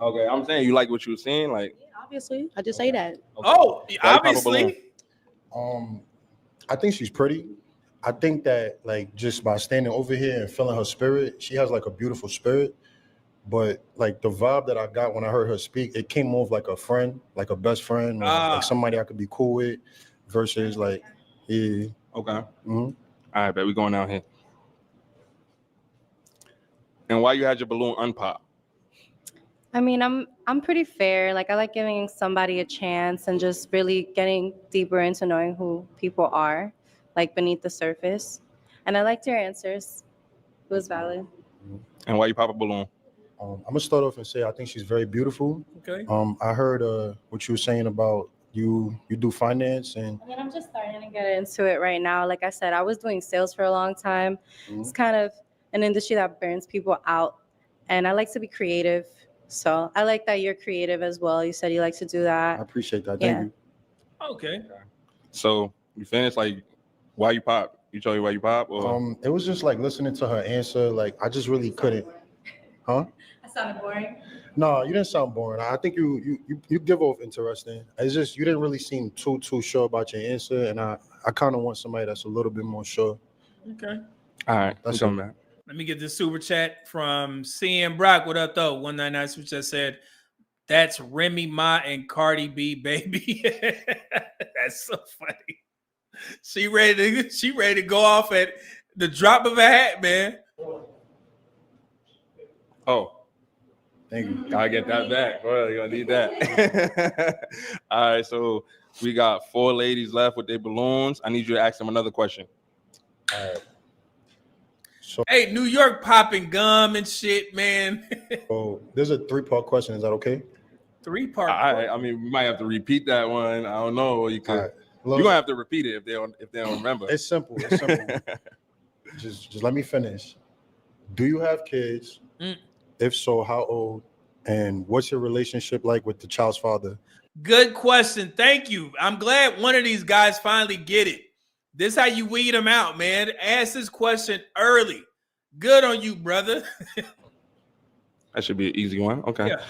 Okay, I'm saying you like what you were saying, like. Obviously, I just say that. Oh, Why you pop a obviously. balloon? I think she's pretty. I think that like just by standing over here and feeling her spirit, she has like a beautiful spirit. But like the vibe that I got when I heard her speak, it came off like a friend, like a best friend, like somebody I could be cool with, versus like, yeah. Okay. Mm-hmm. All right, bet we going down here. And why you had your balloon unpop? I mean, I'm pretty fair. Like I like giving somebody a chance and just really getting deeper into knowing who people are, like beneath the surface. And I liked your answers. It was valid. And why you pop a balloon? I'm gonna start off and say I think she's very beautiful. Okay. I heard what you were saying about you do finance and I mean, I'm just starting to get into it right now. Like I said, I was doing sales for a long time. It's kind of an industry that burns people out. And I like to be creative. So I like that you're creative as well. You said you like to do that. I appreciate that. Thank you. Okay. So you finished, like, why you pop? You told me why you pop? Or? It was just like listening to her answer. Like I just really couldn't. Huh? I sounded boring. No, you didn't sound boring. I think you give off interesting. It's just you didn't really seem too sure about your answer, and I kind of want somebody that's a little bit more sure. Okay. All right, That's coming it. back. Let me get this super chat from CM Brock. What up, though? 199 super chat said, "That's Remy Ma and Cardi B, baby." That's so funny. She ready to go off at the drop of a hat, man. Oh. Thank you. Gotta get that back. Well, you're gonna need that. All right, so we got 4 ladies left with their balloons. I need you to ask them another question. All right. Hey, New York popping gum and shit, man. So there's a 3-part question. Is that okay? 3-part. All right. I mean, we might have to repeat that one. I don't know. You could. You're gonna have to repeat it if they don't remember. It's simple. It's simple. just let me finish. Do you have kids? If so, how old? And what's your relationship like with the child's father? Good question. Thank you. I'm glad one of these guys finally get it. This is how you weed them out, man. Ask this question early. Good on you, brother. That should be an easy one. Okay. Yeah.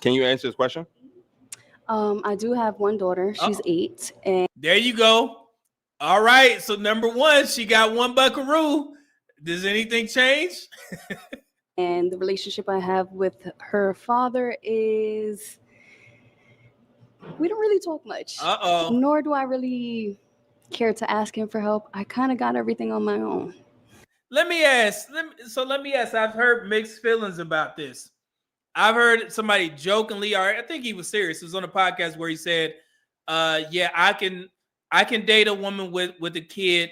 Can you answer this question? I do have one daughter. She's 8, and there you go. All right. So number 1, she got 1 buckaroo. Does anything change? and the relationship I have with her father is we don't really talk much. Nor do I really care to ask him for help. I kind of got everything on my own. Let me ask. I've heard mixed feelings about this. I've heard somebody jokingly, or I think he was serious. It was on a podcast where he said, "Yeah, I can date a woman with a kid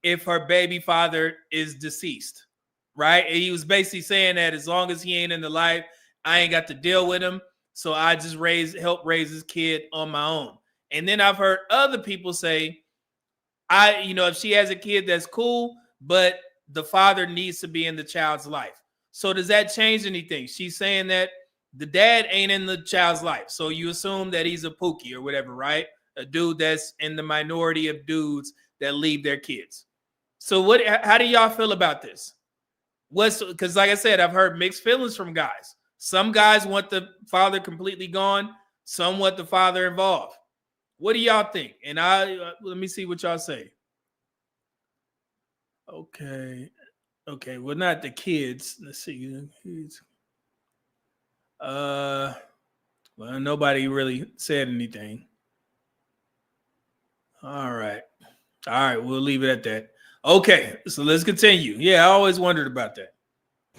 if her baby father is deceased." Right? And he was basically saying that as long as he ain't in the life, I ain't got to deal with him. So I just help raise his kid on my own. And then I've heard other people say, if she has a kid, that's cool, but the father needs to be in the child's life. So does that change anything? She's saying that the dad ain't in the child's life. So you assume that he's a pookie or whatever, right? A dude that's in the minority of dudes that leave their kids. So how do y'all feel about this? Because like I said, I've heard mixed feelings from guys. Some guys want the father completely gone. Some want the father involved. What do y'all think? And let me see what y'all say. Okay. Well, not the kids. Let's see. Well, nobody really said anything. All right. We'll leave it at that. Okay. So let's continue. Yeah, I always wondered about that.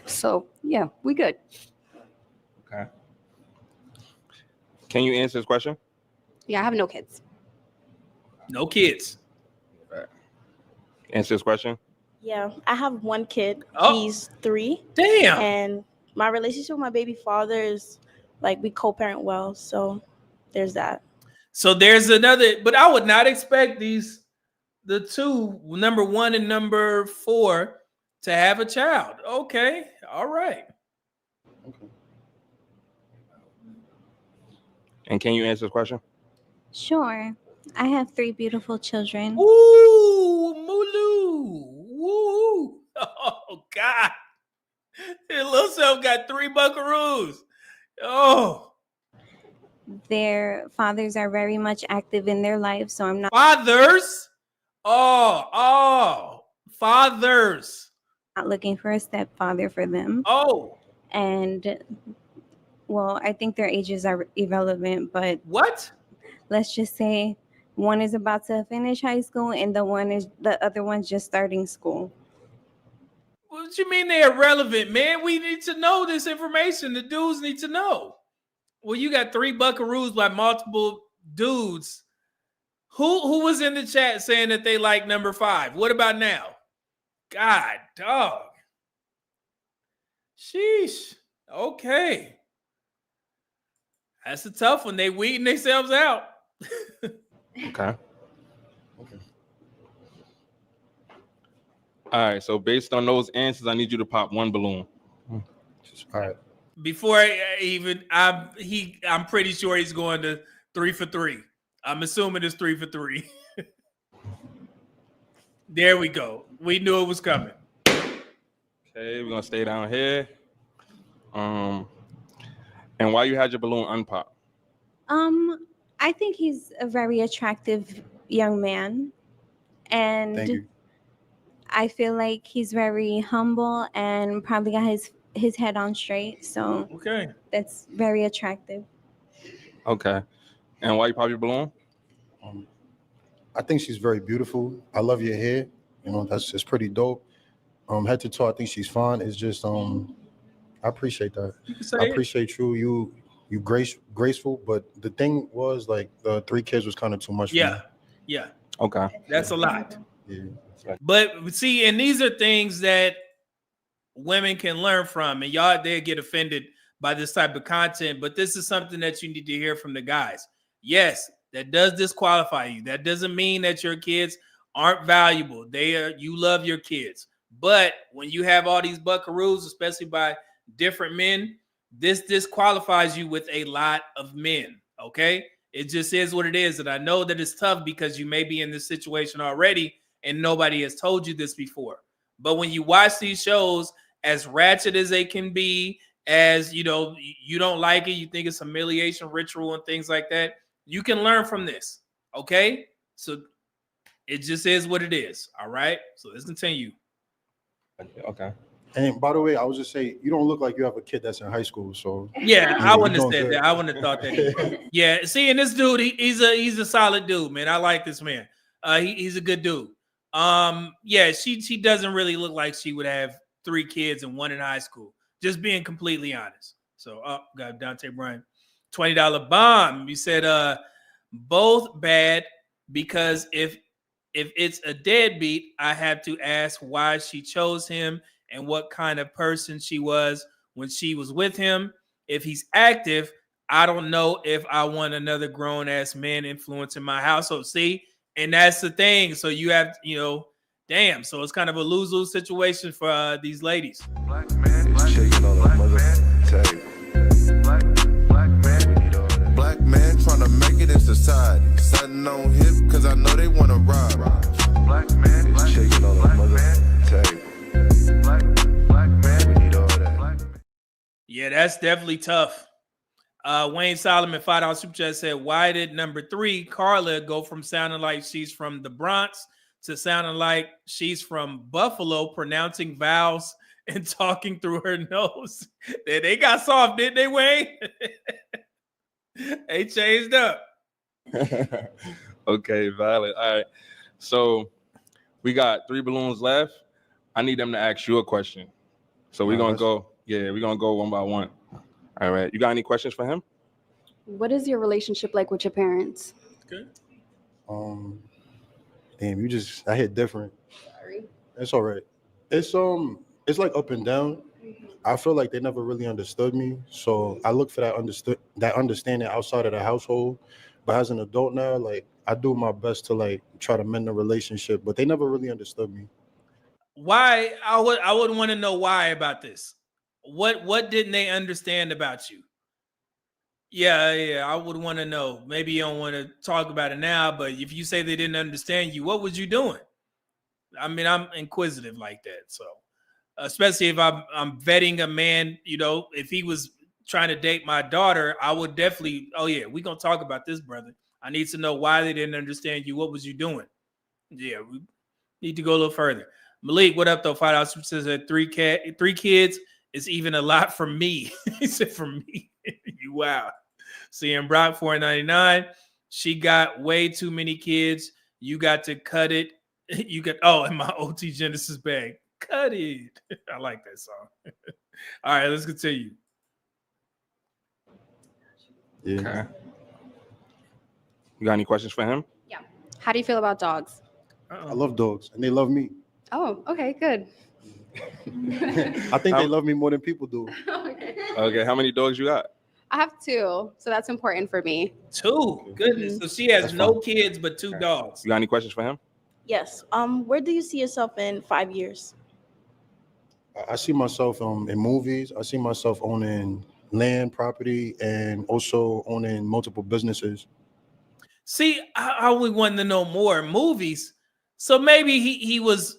So yeah, we good. Okay. Can you answer this question? Yeah, I have no kids. No kids. Okay. Answer this question. Yeah, I have 1 kid. Oh. He's 3. Damn. And my relationship with my baby father is like we co-parent well. So there's that. So there's another, but I would not expect the 2, number 1 and number 4, to have a child. Okay. All right. And can you answer this question? Sure. I have 3 beautiful children. Ooh, Mulu. Woo. Oh, God. That little self got 3 buckaroos. Oh. Their fathers are very much active in their lives, so I'm not. Fathers? Oh. Fathers. Not looking for a stepfather for them. Oh. And, well, I think their ages are irrelevant, but. What? Let's just say one is about to finish high school and the other one's just starting school. What you mean they're irrelevant, man? We need to know this information. The dudes need to know. Well, you got 3 buckaroos by multiple dudes. Who was in the chat saying that they like number 5? What about now? God, dog. Sheesh. Okay. That's a tough one. They weeding themselves out. Okay. All right. So based on those answers, I need you to pop 1 balloon. All right. Before I'm pretty sure he's going to 3 for 3. I'm assuming it's 3 for 3. There we go. We knew it was coming. Okay, we're gonna stay down here. And why you had your balloon unpop? I think he's a very attractive young man, and Thank you. I feel like he's very humble and probably got his head on straight. So okay, that's very attractive. Okay. And why you pop your balloon? I think she's very beautiful. I love your hair. That's pretty dope. Head to toe, I think she's fine. It's just I I appreciate that. You can say I it. appreciate you graceful, but the thing was like the 3 kids was kind of too much for me. Yeah. Okay. That's a lot. Yeah. But see, and these are things that women can learn from, and y'all they get offended by this type of content, but this is something that you need to hear from the guys. Yes, that does disqualify you. That doesn't mean that your kids aren't valuable. You love your kids. But when you have all these buckaroos, especially by different men, this disqualifies you with a lot of men. Okay. It just is what it is. And I know that it's tough because you may be in this situation already and nobody has told you this before. But when you watch these shows, as ratchet as they can be, as you know, you don't like it, you think it's humiliation ritual and things like that, you can learn from this. Okay. So it just is what it is. All right. So let's continue. Okay. And by the way, I was just saying, you don't look like you have a kid that's in high school. So yeah, I wouldn't have doing said good. that. I wouldn't have thought that either. Yeah, see, and this dude, he's a solid dude, man. I like this man. He's a good dude. Yeah, she doesn't really look like she would have 3 kids and 1 in high school. Just being completely honest. So, got Dante Bryan, $20 bomb. You said both bad because if it's a deadbeat, I have to ask why she chose him and what kind of person she was when she was with him. If he's active, I don't know if I want another grown-ass man influencing my household. See? And that's the thing. So you have, damn. So it's kind of a lose-lose situation for these ladies. Black man, it's shaking on a mother table. Black man trying to make it in society. Sitting on hip cause I know they want to rob. Black man, it's shaking on a mother table. Black man, we need all that. Yeah, that's definitely tough. Wayne Solomon, $5 super chat said, why did number 3, Carla, go from sounding like she's from the Bronx to sounding like she's from Buffalo, pronouncing vowels and talking through her nose? They got soft, didn't they, Wayne? They changed up. Okay, valid. All right. So we got 3 balloons left. I need them to ask you a question. So we're gonna go, we're gonna go one by one. All right. You got any questions for him? What is your relationship like with your parents? Okay. Damn, I hit different. Sorry. It's all right. It's like up and down. I feel like they never really understood me. So I look for that understanding outside of the household. But as an adult now, like I do my best to like try to mend the relationship, but they never really understood me. Why? I would want to know why about this. What didn't they understand about you? Yeah, I would want to know. Maybe you don't want to talk about it now, but if you say they didn't understand you, what was you doing? I mean, I'm inquisitive like that. So, especially if I'm vetting a man, if he was trying to date my daughter, I would definitely, we're going to talk about this, brother. I need to know why they didn't understand you. What was you doing? Yeah, we need to go a little further. Malik, what up, though? $5 says that 3 kids is even a lot for me. He said, for me. You wow. CM Brock, $4.99. She got way too many kids. You got to cut it. You got, in my OT Genesis bag. Cut it. I like that song. All right, let's continue. Yeah. Okay. You got any questions for him? Yeah. How do you feel about dogs? I love dogs and they love me. Oh, okay, good. I think they love me more than people do. Okay, how many dogs you got? I have 2, so that's important for me. 2? Goodness. So she has no kids but 2 dogs. You got any questions for him? Yes. Where do you see yourself in 5 years? I see myself in movies. I see myself owning land, property, and also owning multiple businesses. See, I would want to know more movies. So maybe he was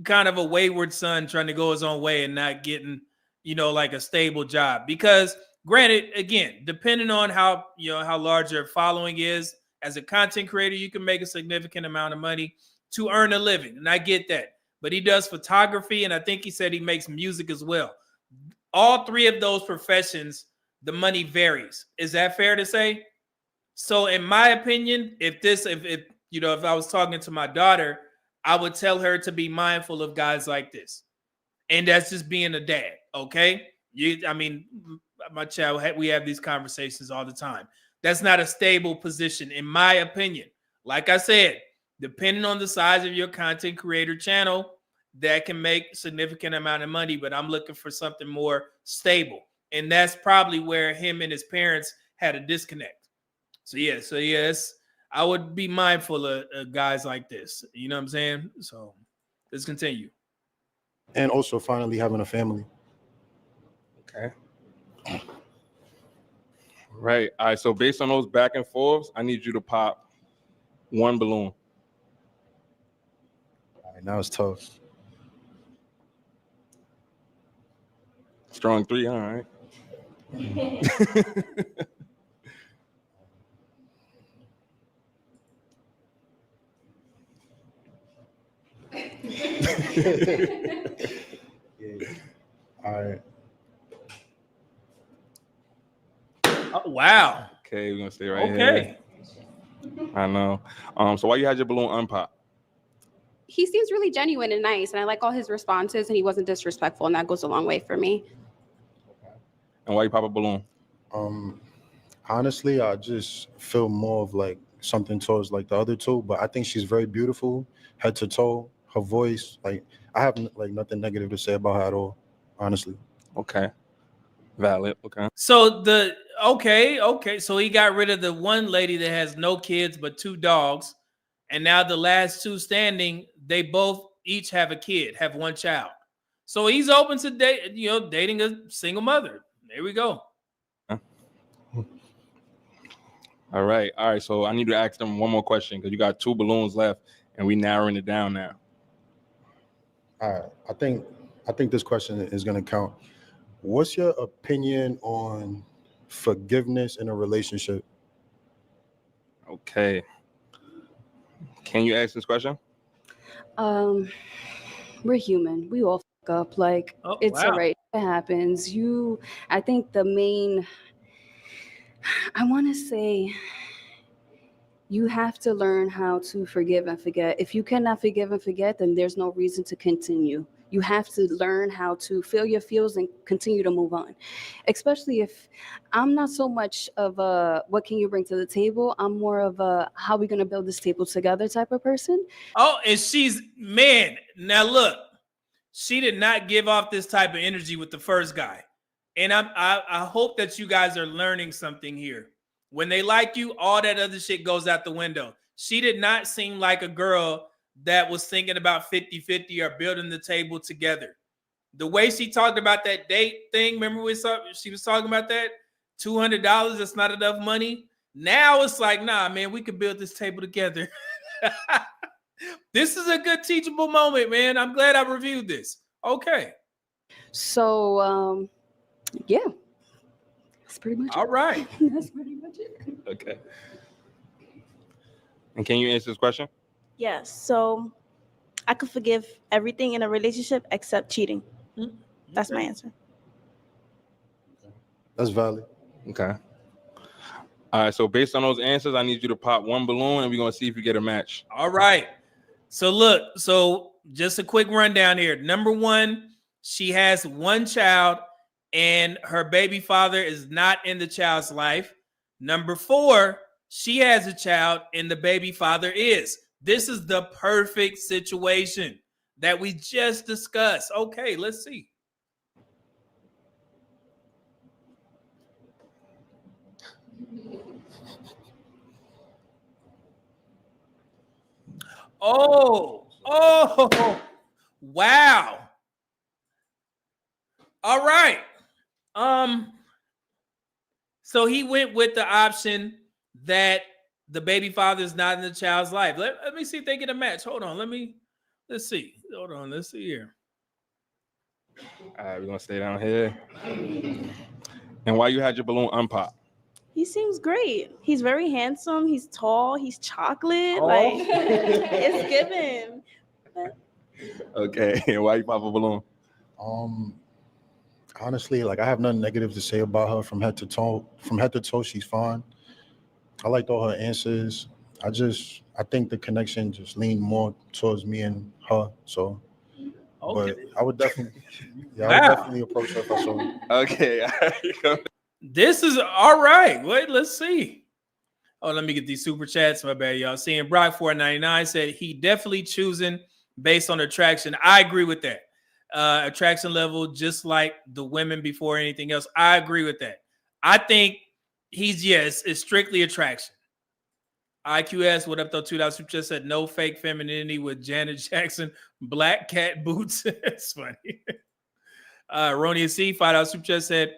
kind of a wayward son trying to go his own way and not getting, like a stable job. Because granted, again, depending on how large your following is, as a content creator, you can make a significant amount of money to earn a living. And I get that. But he does photography, and I think he said he makes music as well. All 3 of those professions, the money varies. Is that fair to say? So in my opinion, if I was talking to my daughter, I would tell her to be mindful of guys like this. And that's just being a dad, okay? I mean, my child, we have these conversations all the time. That's not a stable position, in my opinion. Like I said, depending on the size of your content creator channel, that can make significant amount of money, but I'm looking for something more stable. And that's probably where him and his parents had a disconnect. So yes, I would be mindful of guys like this. You know what I'm saying? So let's continue. And also finally having a family. Okay. Right. All right. So based on those back and forths, I need you to pop one balloon. All right, now it's tough. Strong 3, all right. All right. Oh, wow. Okay, we're gonna stay right here. I know. So why you had your balloon unpop? He seems really genuine and nice, and I like all his responses, and he wasn't disrespectful, and that goes a long way for me. And why you pop a balloon? Honestly, I just feel more of like something towards like the other two, but I think she's very beautiful, head to toe. Her voice, like I have like nothing negative to say about her at all, honestly. Okay. Valid. Okay. So so he got rid of the one lady that has no kids but 2 dogs, and now the last 2 standing, they both each have a kid, have 1 child. So he's open to dating a single mother. There we go. All right. So I need to ask them one more question because you got 2 balloons left, and we narrowing it down now. All right. I think this question is gonna count. What's your opinion on forgiveness in a relationship? Okay. Can you ask this question? We're human. We all fuck up. Like, it's all right. It happens. I think the main, I want to say, you have to learn how to forgive and forget. If you cannot forgive and forget, then there's no reason to continue. You have to learn how to feel your feels and continue to move on. Especially if I'm not so much of a what can you bring to the table, I'm more of a how we going to build this table together type of person. Oh, and now look, she did not give off this type of energy with the first guy. And I hope that you guys are learning something here. When they like you, all that other shit goes out the window. She did not seem like a girl that was thinking about 50-50 or building the table together. The way she talked about that date thing, remember she was talking about that? $200, that's not enough money. Now it's like, nah, man, we could build this table together. This is a good teachable moment, man. I'm glad I reviewed this. Okay. So, yeah. That's pretty much all it. right. That's pretty much it. Okay. And can you answer this question? Yes. So I could forgive everything in a relationship except cheating. That's my answer. That's valid. Okay. All right. So based on those answers, I need you to pop one balloon, and we're gonna see if you get a match. All right. So look, just a quick rundown here. Number 1, she has 1 child, and her baby father is not in the child's life. Number 4, she has a child, and the baby father is. This is the perfect situation that we just discussed. Okay, let's see. Oh, wow. All right. So he went with the option that the baby father is not in the child's life. Let me see if they get a match. Hold on. Let's see. Hold on. Let's see here. All right, we're gonna stay down here. And why you had your balloon unpop? He seems great. He's very handsome. He's tall. He's chocolate. Like, it's given. Okay. And why you pop a balloon? Honestly, like I have nothing negative to say about her from head to toe. From head to toe, she's fine. I liked all her answers. I think the connection just leaned more towards me and her. So But I would definitely, I would Wow. definitely approach her if I saw her. Okay. This is all right. Wait, let's see. Oh, let me get these super chats. My bad, y'all. Seeing Brock 499 said he definitely choosing based on attraction. I agree with that. Attraction level, just like the women before anything else. I agree with that. I think it's strictly attraction. IQS, what up though? $2 super chat said no fake femininity with Janet Jackson, black cat boots. It's funny. Ronia C, $5 super chat said,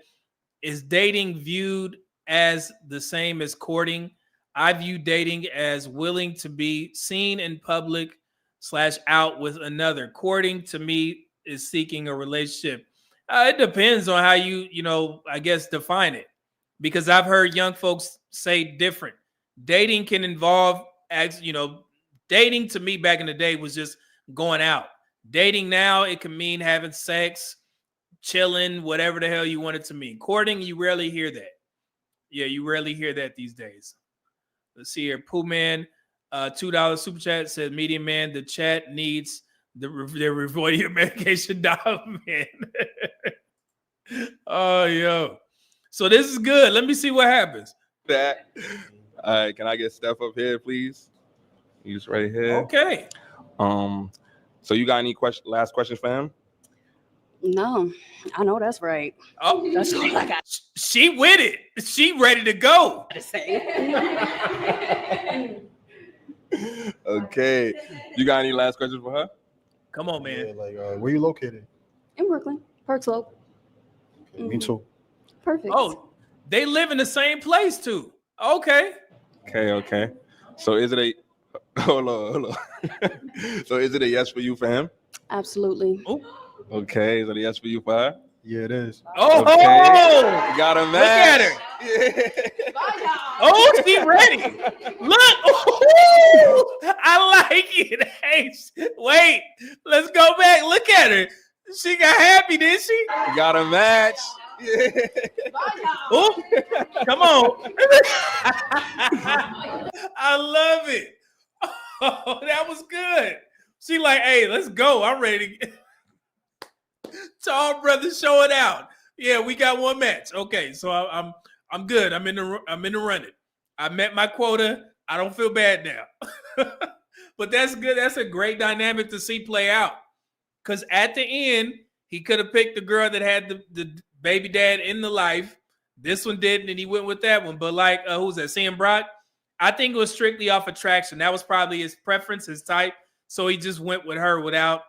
is dating viewed as the same as courting? I view dating as willing to be seen in public / out with another. Courting to me is seeking a relationship. It depends on how you I guess define it, because I've heard young folks say different. Dating can involve, dating to me back in the day was just going out. Dating now, it can mean having sex, chilling, whatever the hell you want it to mean. Courting, you rarely hear that. Yeah, you rarely hear that these days. Let's see here. Pooh Man, $2 super chat said, Medium Man, the chat needs the Revoidia medication dog, man. Oh, yo. So this is good. Let me see what happens. That. All right, can I get Steph up here, please? He's right here. Okay. So you got any last questions for him? No, I know that's right. Oh, That's all I got she with it. She ready to go. to say. Okay. You got any last questions for her? Come on, man. Yeah, like, where you located? In Brooklyn, Park Slope. Me too. Perfect. Oh, they live in the same place too. Okay. Okay. So is it a hold on. So is it a yes for you for him? Absolutely. Okay. Is it a yes for you for her? Yeah, it is. Oh, Okay. You got a match. Look at her. Oh, she ready. Look. Ooh, I like it. Hey, wait. Let's go back. Look at her. She got happy, didn't she? You got a match. Oh, come on. I love it. Oh, that was good. She like, hey, let's go. I'm ready. Tall brother, show it out. Yeah, we got one match. Okay, so I'm good. I'm in the running. I met my quota. I don't feel bad now. But that's good. That's a great dynamic to see play out. Because at the end, he could have picked the girl that had the baby dad in the life. This one didn't, and he went with that one. But like, who's that? Seeing Brock? I think it was strictly off attraction. That was probably his preference, his type. So he just went with her without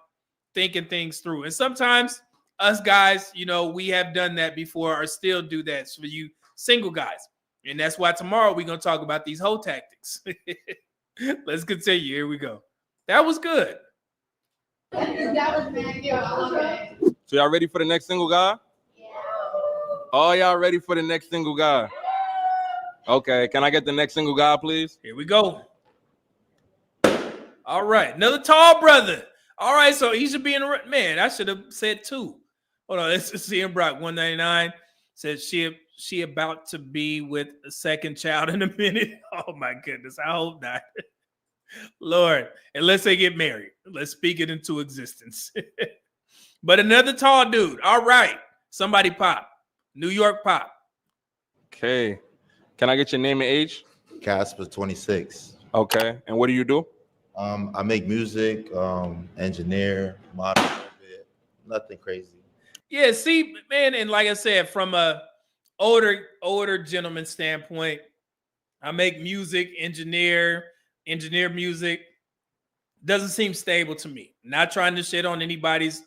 thinking things through. And sometimes us guys, we have done that before or still do that for you single guys. And that's why tomorrow we're going to talk about these hoe tactics. Let's continue. Here we go. That was good. So y'all ready for the next single guy? Yeah. Oh, y'all ready for the next single guy? Okay. Can I get the next single guy, please? Here we go. All right. Another tall brother. All right. So he should be in the man. I should have said 2. Hold on. Let's see him. Brock 199 says she about to be with a second child in a minute. Oh my goodness. I hope not. Lord, unless they get married. Let's speak it into existence. But another tall dude. All right. Somebody pop. New York pop. Okay. Can I get your name and age? Casper, 26. Okay. And what do you do? I make music, engineer, model, nothing crazy. Yeah, see, man, and like I said, from a older gentleman standpoint, I make music, engineer music. Doesn't seem stable to me. Not trying to shit on anybody's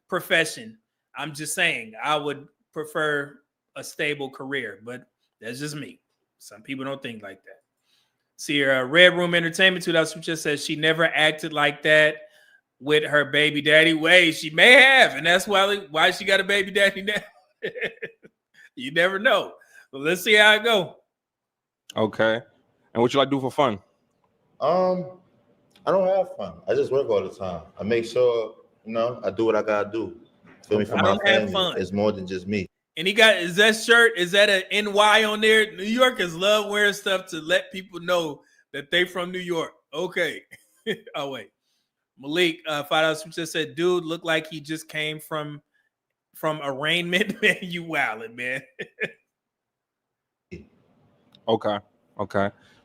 profession. I'm just saying I would prefer a stable career, but that's just me. Some people don't think like that. See her Red Room Entertainment 2000 just says she never acted like that with her baby daddy. Wait, she may have, and that's why she got a baby daddy now. You never know. But let's see how it go. Okay. And what you like to do for fun? I don't have fun. I just work all the time. I make sure, I do what I gotta do. Feel me? For my family. It's more than just me. And he got, is that shirt, is that an NY on there? New Yorkers love wearing stuff to let people know that they from New York. Okay. Oh, wait. Malik, $5 super chat said, dude looked like he just came from arraignment. Man, you wildin', man. Okay.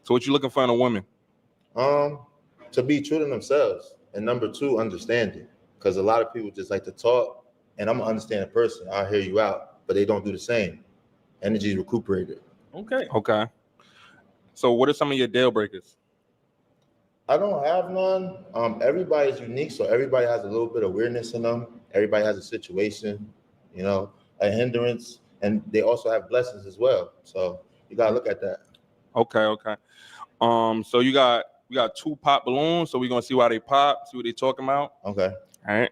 So what you looking for in a woman? To be true to themselves, and number two, understanding. Because a lot of people just like to talk, and I'm an understanding person. I'll hear you out, but they don't do the same. Energy is recuperated. Okay. So what are some of your deal breakers? I don't have none. Everybody's unique, so everybody has a little bit of weirdness in them. Everybody has a situation, a hindrance, and they also have blessings as well. So you gotta look at that. Okay. So we got 2 pop balloons, so we're gonna see why they pop, see what they talking about. Okay. All right.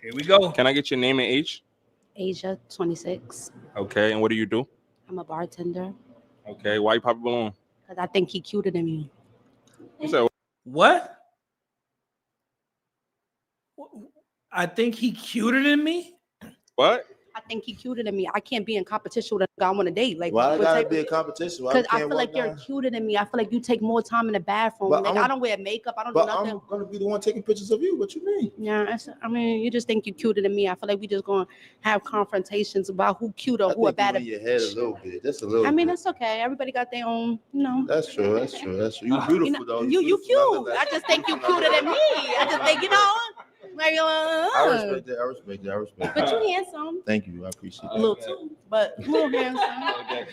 Here we go. Can I get your name and age? Asia, 26. Okay, and what do you do? I'm a bartender. Okay, why you pop a balloon? Because I think he cuter than me. You said what? I think he cuter than me? What? I think he cuter than me. I can't be in competition with a guy I want to date. Like, why gotta be a competition? Because I feel like you're cuter than me. I feel like you take more time in the bathroom. But Like, I don't wear makeup. I don't do nothing. I'm gonna be the one taking pictures of you. What you mean? Yeah, I mean, you just think you're cuter than me. I feel like we just gonna have confrontations about who cute or who are better. Your head a little bit. Just a little. I mean, that's okay. Everybody got their own, That's true. You beautiful though. You cute. I just think you cuter than me. I just think, like, I respect that. But you handsome. Thank you. I appreciate A that. little too, but a little handsome. Okay.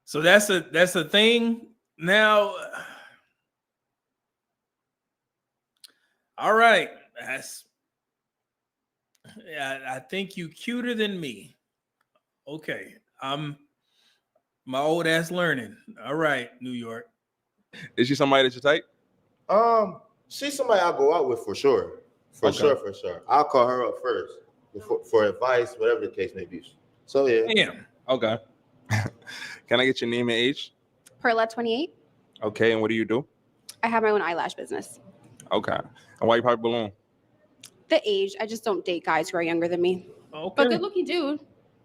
So that's a thing now. All right, I think you cuter than me. Okay, I'm my old ass learning. All right, New York. Is she somebody that you type? She's somebody I'll go out with for sure. For sure. I'll call her up first for advice, whatever the case may be. So yeah. Damn. Okay. Can I get your name and age? Perla, 28. Okay, and what do you do? I have my own eyelash business. Okay. And why you pop a balloon? The age, I just don't date guys who are younger than me. Okay. But good looking dude.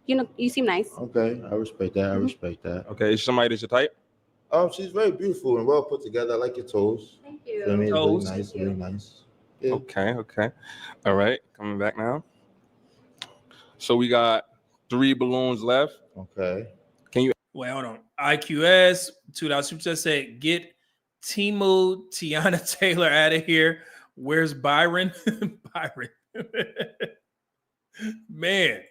You seem nice. Okay, I respect that. Okay, is she somebody that you type? She's very beautiful and well put together. I like your toes. Thank you. I mean, Toes. really nice. Yeah. Okay. All right, coming back now. So we got 3 balloons left. Okay. Can you? Wait, hold on. IQS $2 super chat said, get Tiana Taylor out of here. Where's Byron? Byron. Man.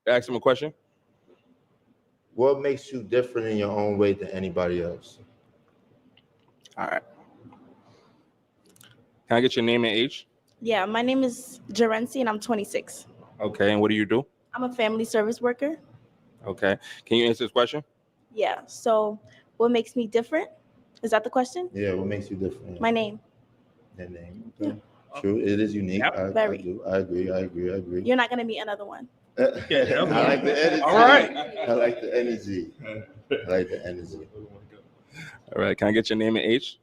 Ask him a question. What makes you different in your own way than anybody else? All right. Can I get your name and age? Yeah, my name is Jerency and I'm 26. Okay, and what do you do? I'm a family service worker. Okay. Can you answer this question? Yeah, so what makes me different? Is that the question? Yeah, what makes you different? My name. That name. Okay. True, it is unique. Yep. Very. I agree. You're not going to meet another one. I like the energy. All right. I like the energy. All right. Can I get your name and age?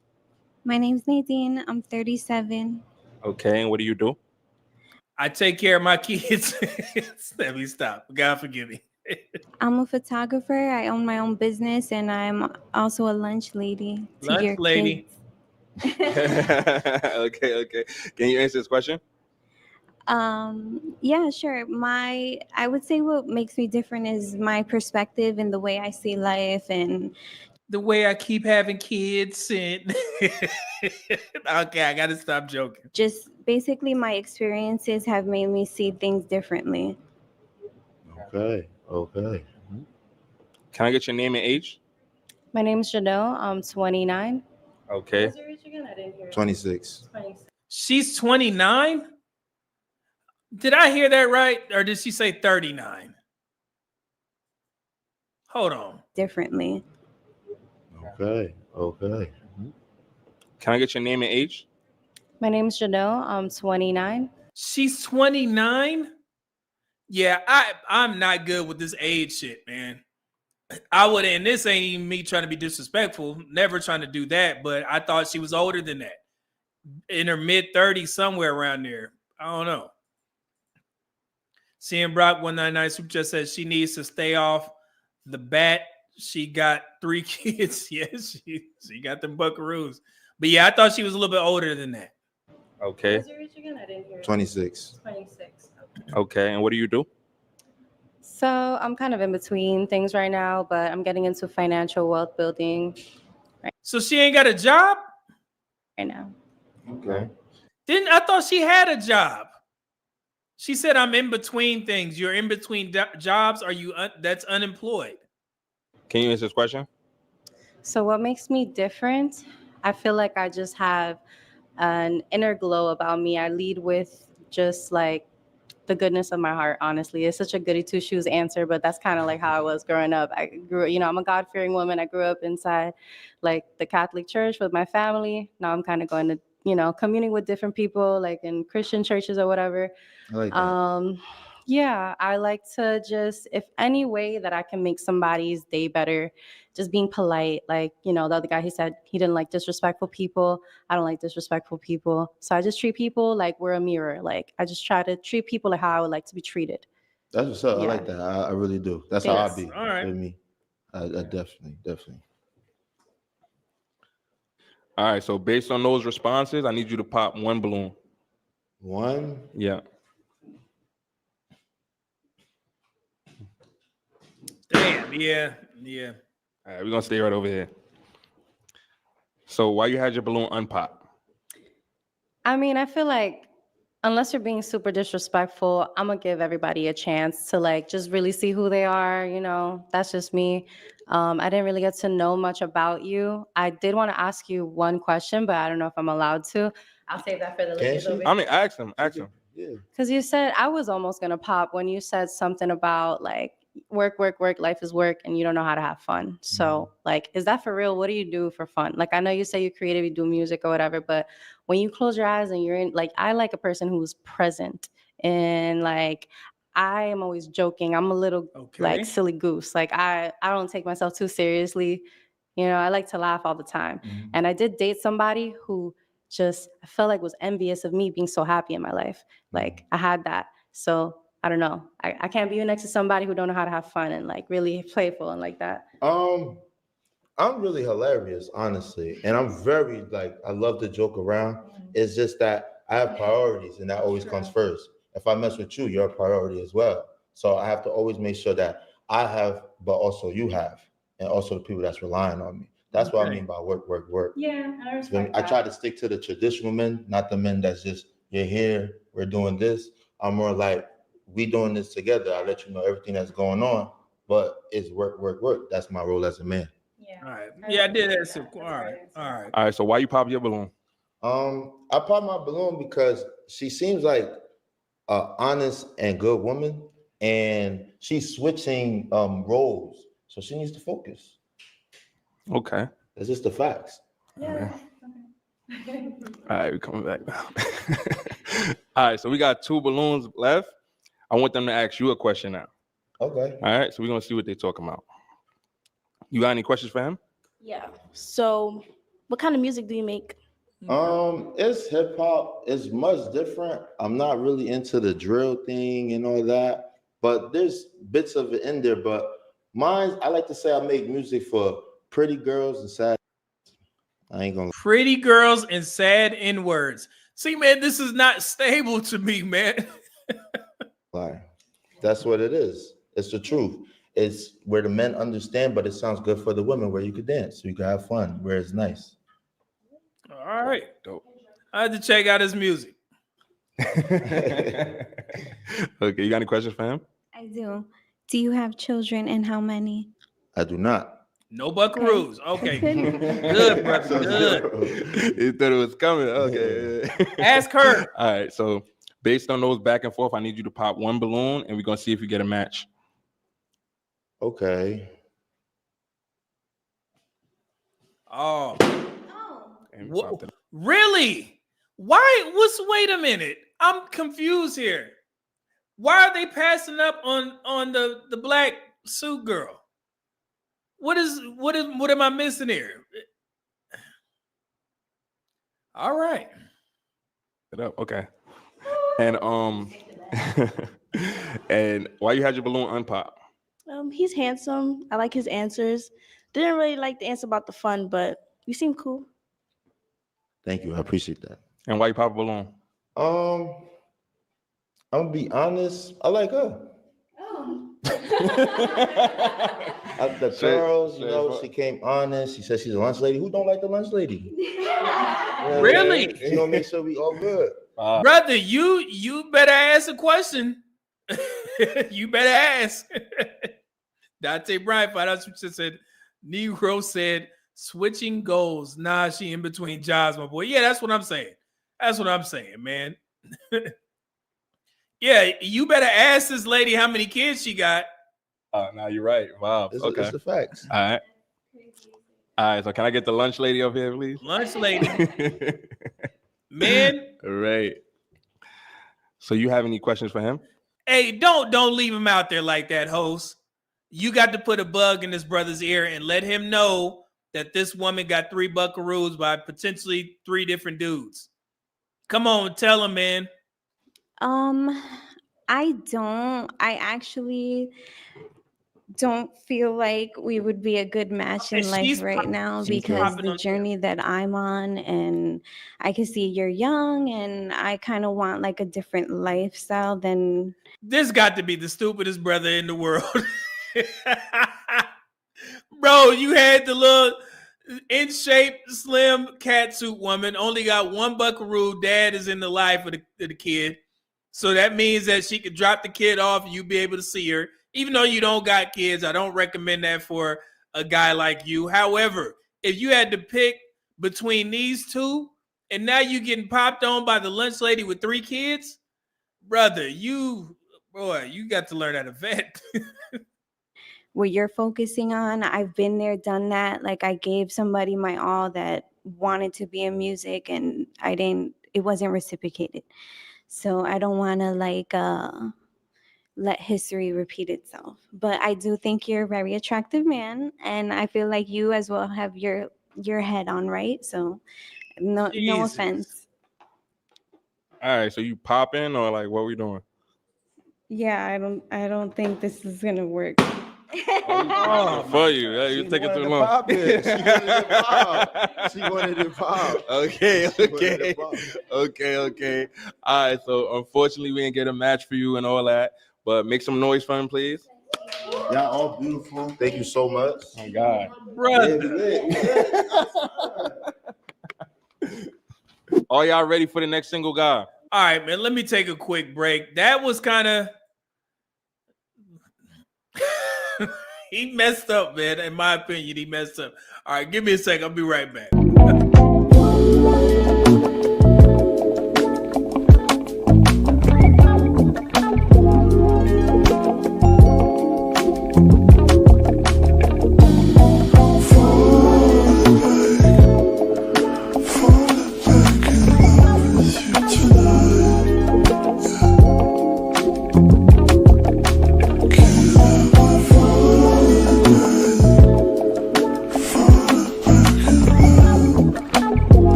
My name's Nadine. I'm 37. Okay, and what do you do? I take care of my kids. Let me stop. God forgive me. I'm a photographer. I own my own business, and I'm also a lunch lady. To your Lunch lady. kids. Okay. Can you answer this question? Yeah, sure. I would say what makes me different is my perspective and the way I see life and the way I keep having kids and okay, I gotta stop joking. just basically my experiences have made me see things differently. Okay. Can I get your name and age? My name is Janelle. I'm 29. Okay. What's your age again? I didn't hear it. 26. 26. She's 29? Did I hear that right? Or did she say 39? Hold on. Differently. Okay. Can I get your name and age? My name is Janelle. I'm 29. She's 29? Yeah, I'm not good with this age shit, man. I would, and this ain't even me trying to be disrespectful, never trying to do that, but I thought she was older than that. In her mid-30s, somewhere around there. I don't know. CM Brock 199 Super Chat says she needs to stay off the bat she got 3 kids. Yes, she got them buckaroos. But yeah, I thought she was a little bit older than that. Okay. What's your age again? I didn't hear it. 26. 26. Okay. And what do you do? So I'm kind of in between things right now, but I'm getting into financial wealth building So she ain't got a job right now. Okay. I thought she had a job. She said, I'm in between things. You're in between jobs. Are you that's unemployed? Can you answer this question? So what makes me different? I feel like I just have an inner glow about me. I lead with just like the goodness of my heart, honestly. It's such a goody two shoes answer, but that's kind of like how I was growing up. I'm a God-fearing woman. I grew up inside like the Catholic Church with my family. Now I'm kind of going to, communing with different people, like in Christian churches or whatever. I like that. Yeah, I like to just, if any way that I can make somebody's day better, just being polite. Like, the other guy, he said he didn't like disrespectful people. I don't like disrespectful people. So I just treat people like we're a mirror. Like, I just try to treat people like how I would like to be treated. That's what's up. Yeah. I like that. I really do. That's Thanks. how I be. All right. Feel me? I definitely. All right. So based on those responses, I need you to pop 1 balloon. 1? Yeah. Damn. Yeah. All right. We're gonna stay right over here. So why you had your balloon unpop? I mean, I feel like unless you're being super disrespectful, I'm gonna give everybody a chance to like just really see who they are. That's just me. I didn't really get to know much about you. I did want to ask you one question, but I don't know if I'm allowed to. I'll save that for the ladies over here. I mean, ask him. Yeah. Because you said, I was almost gonna pop when you said something about like work, life is work, and you don't know how to have fun. So like, is that for real? What do you do for fun? Like, I know you say you're creative, you do music or whatever, but when you close your eyes and you're in, like, I like a person who's present and like, I am always joking. I'm a little like silly goose. Like I don't take myself too seriously. I like to laugh all the time. And I did date somebody who just, I felt like was envious of me being so happy in my life. Like I had that. So I don't know. I can't be next to somebody who don't know how to have fun and like really playful and like that. I'm really hilarious, honestly. And I'm very I love to joke around. It's just that I have priorities and that always comes first. If I mess with you, you're a priority as well. So I have to always make sure that I have, but also you have, and also the people that's relying on me. That's what I mean by work. Yeah, I respect I that. try to stick to the traditional men, not the men that's just, you're here, we're doing this. I'm more like, we doing this together. I let you know everything that's going on, but it's work. That's my role as a man. Yeah. All right. Yeah, I did that. So, all right. All right. So why you pop your balloon? I pop my balloon because she seems like an honest and good woman, and she's switching roles, so she needs to focus. Okay. It's just the facts. Yeah. All right, we're coming back now. All right, so we got 2 balloons left. I want them to ask you a question now. Okay. All right, so we're gonna see what they're talking about. You got any questions for him? Yeah. So, what kind of music do you make? It's hip hop. It's much different. I'm not really into the drill thing and all that, but there's bits of it in there. But mine, I like to say I make music for pretty girls and sad. I ain't gonna. Pretty girls and sad N-words. See, man, this is not stable to me, man. lie. That's what it is. It's the truth. It's where the men understand, but it sounds good for the women, where you could dance, so you can have fun, where it's nice. All right. Dope. I had to check out his music. Okay, you got any questions for him? I do. Do you have children and how many? I do not. No buckaroos. Okay. Good, brother. Good. You thought it was coming. Okay. Ask her. All right. So based on those back and forth, I need you to pop 1 balloon and we're gonna see if you get a match. Okay. Oh. Really? Why? Wait a minute. I'm confused here. Why are they passing up on the black suit girl? What am I missing here? All right. Okay. And and why you had your balloon unpop? He's handsome. I like his answers. Didn't really like the answer about the fun, but you seem cool. Thank you. I appreciate that. And why you pop a balloon? I'm gonna be honest. I like her. After Charles, you know, she came honest. She said she's a lunch lady. Who don't like the lunch lady? Really? You know, make sure we all good. Brother, you better ask a question. You better ask. Dante Bryant, I said, Negro said, switching goals. Nah, she in between jobs, my boy. Yeah, that's what I'm saying. That's what I'm saying, man. Yeah, you better ask this lady how many kids she got. Now you're right. Wow. It's Okay. It's the facts. All right. All right. So can I get the lunch lady up here, please? Lunch lady. Man. All right. So you have any questions for him? Hey, don't leave him out there like that, host. You got to put a bug in this brother's ear and let him know that this woman got 3 buckaroos by potentially 3 different dudes. Come on, tell him, man. I actually don't feel like we would be a good match in life right now because the journey that I'm on, and I can see you're young and I kind of want like a different lifestyle than. This got to be the stupidest brother in the world. Bro, you had the little in shape, slim catsuit woman, only got 1 buckaroo. Dad is in the life of the kid. So that means that she could drop the kid off and you be able to see her. Even though you don't got kids, I don't recommend that for a guy like you. However, if you had to pick between these two and now you getting popped on by the lunch lady with 3 kids, brother, you got to learn how to vet. What you're focusing on, I've been there, done that. Like I gave somebody my all that wanted to be in music and it wasn't reciprocated. So I don't want to let history repeat itself. But I do think you're a very attractive man, and I feel like you as well have your head on right. So no offense. All right, so you popping or like what we doing? Yeah, I don't think this is gonna work. For you, yeah, you taking too long. She wanted it pop. Okay. All right, so unfortunately we didn't get a match for you and all that, but make some noise for him, please. Y'all all beautiful. Thank you so much. Oh God, brother. Are y'all ready for the next single guy? All right, man, let me take a quick break. That was kind of he messed up, man. In my opinion, he messed up. All right, give me a second. I'll be right back.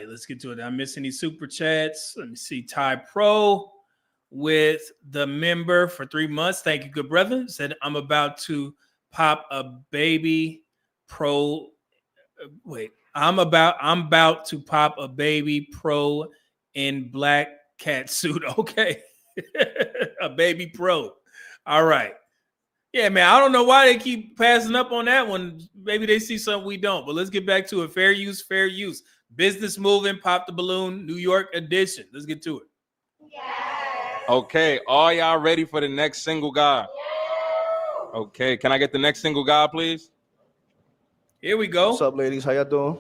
Let's get to it. Did I miss any super chats? Let me see. Ty Pro with the member for 3 months. Thank you, good brother. Said I'm about to pop a baby pro. Wait, I'm about to pop a baby pro in black cat suit. Okay. A baby pro. All right. Yeah, man. I don't know why they keep passing up on that one. Maybe they see something we don't. But let's get back to it. Fair use, fair use. Business moving, pop the balloon, New York edition. Let's get to it. Okay, are y'all ready for the next single guy? Okay, can I get the next single guy, please? Here we go. What's up, ladies? How y'all doing?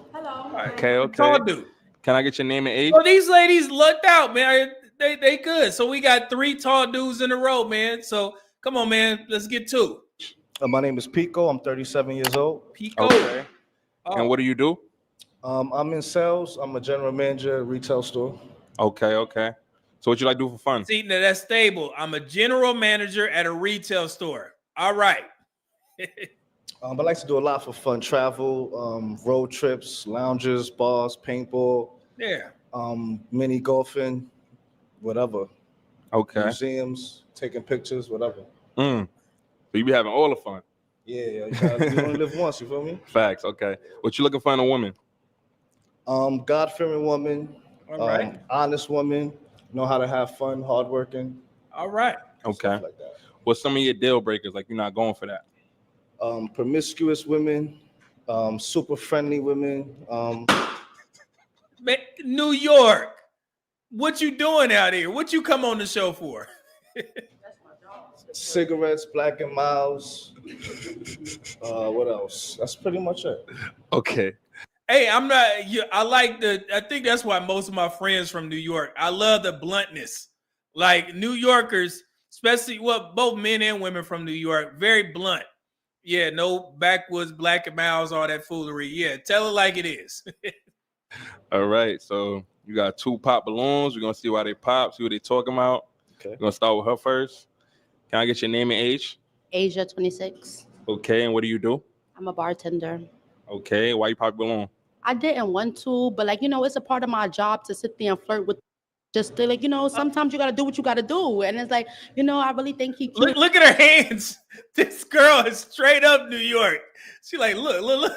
Okay. Tall dude. Can I get your name and age? Well, these ladies lucked out, man. They good. So we got 3 tall dudes in a row, man. So come on, man. Let's get to it. My name is Pico. I'm 37 years old. Pico. Okay. And what do you do? I'm in sales. I'm a general manager at a retail store. Okay. So what you like to do for fun? See, now that's stable. I'm a general manager at a retail store. All right. I like to do a lot for fun. Travel, road trips, lounges, bars, paintball. Yeah. Mini golfing, whatever. Okay. Museums, taking pictures, whatever. So you be having all the fun. Yeah. You only live once, you feel me? Facts. Okay. What you looking for in a woman? God-fearing woman. All right. Honest woman. Know how to have fun, hardworking. All right. Okay. Like that. What's some of your deal breakers? Like you're not going for that. Promiscuous women, super friendly women. Man, New York. What you doing out here? What you come on the show for? Cigarettes, Black and Miles. What else? That's pretty much it. Okay. Hey, I think that's why most of my friends from New York, I love the bluntness. Like New Yorkers, especially both men and women from New York, very blunt. Yeah, no backwoods, Black and Miles, all that foolery. Yeah, tell it like it is. All right. So you got 2 pop balloons. We're gonna see why they pop, see what they talking about. Okay. We're gonna start with her first. Can I get your name and age? Asia, 26. Okay, and what do you do? I'm a bartender. Okay, why you pop balloon? I didn't want to, but it's a part of my job to sit there and flirt with. Just to sometimes you gotta do what you gotta do, and it's like, I really think he. Look at her hands. This girl is straight up New York. She like, look.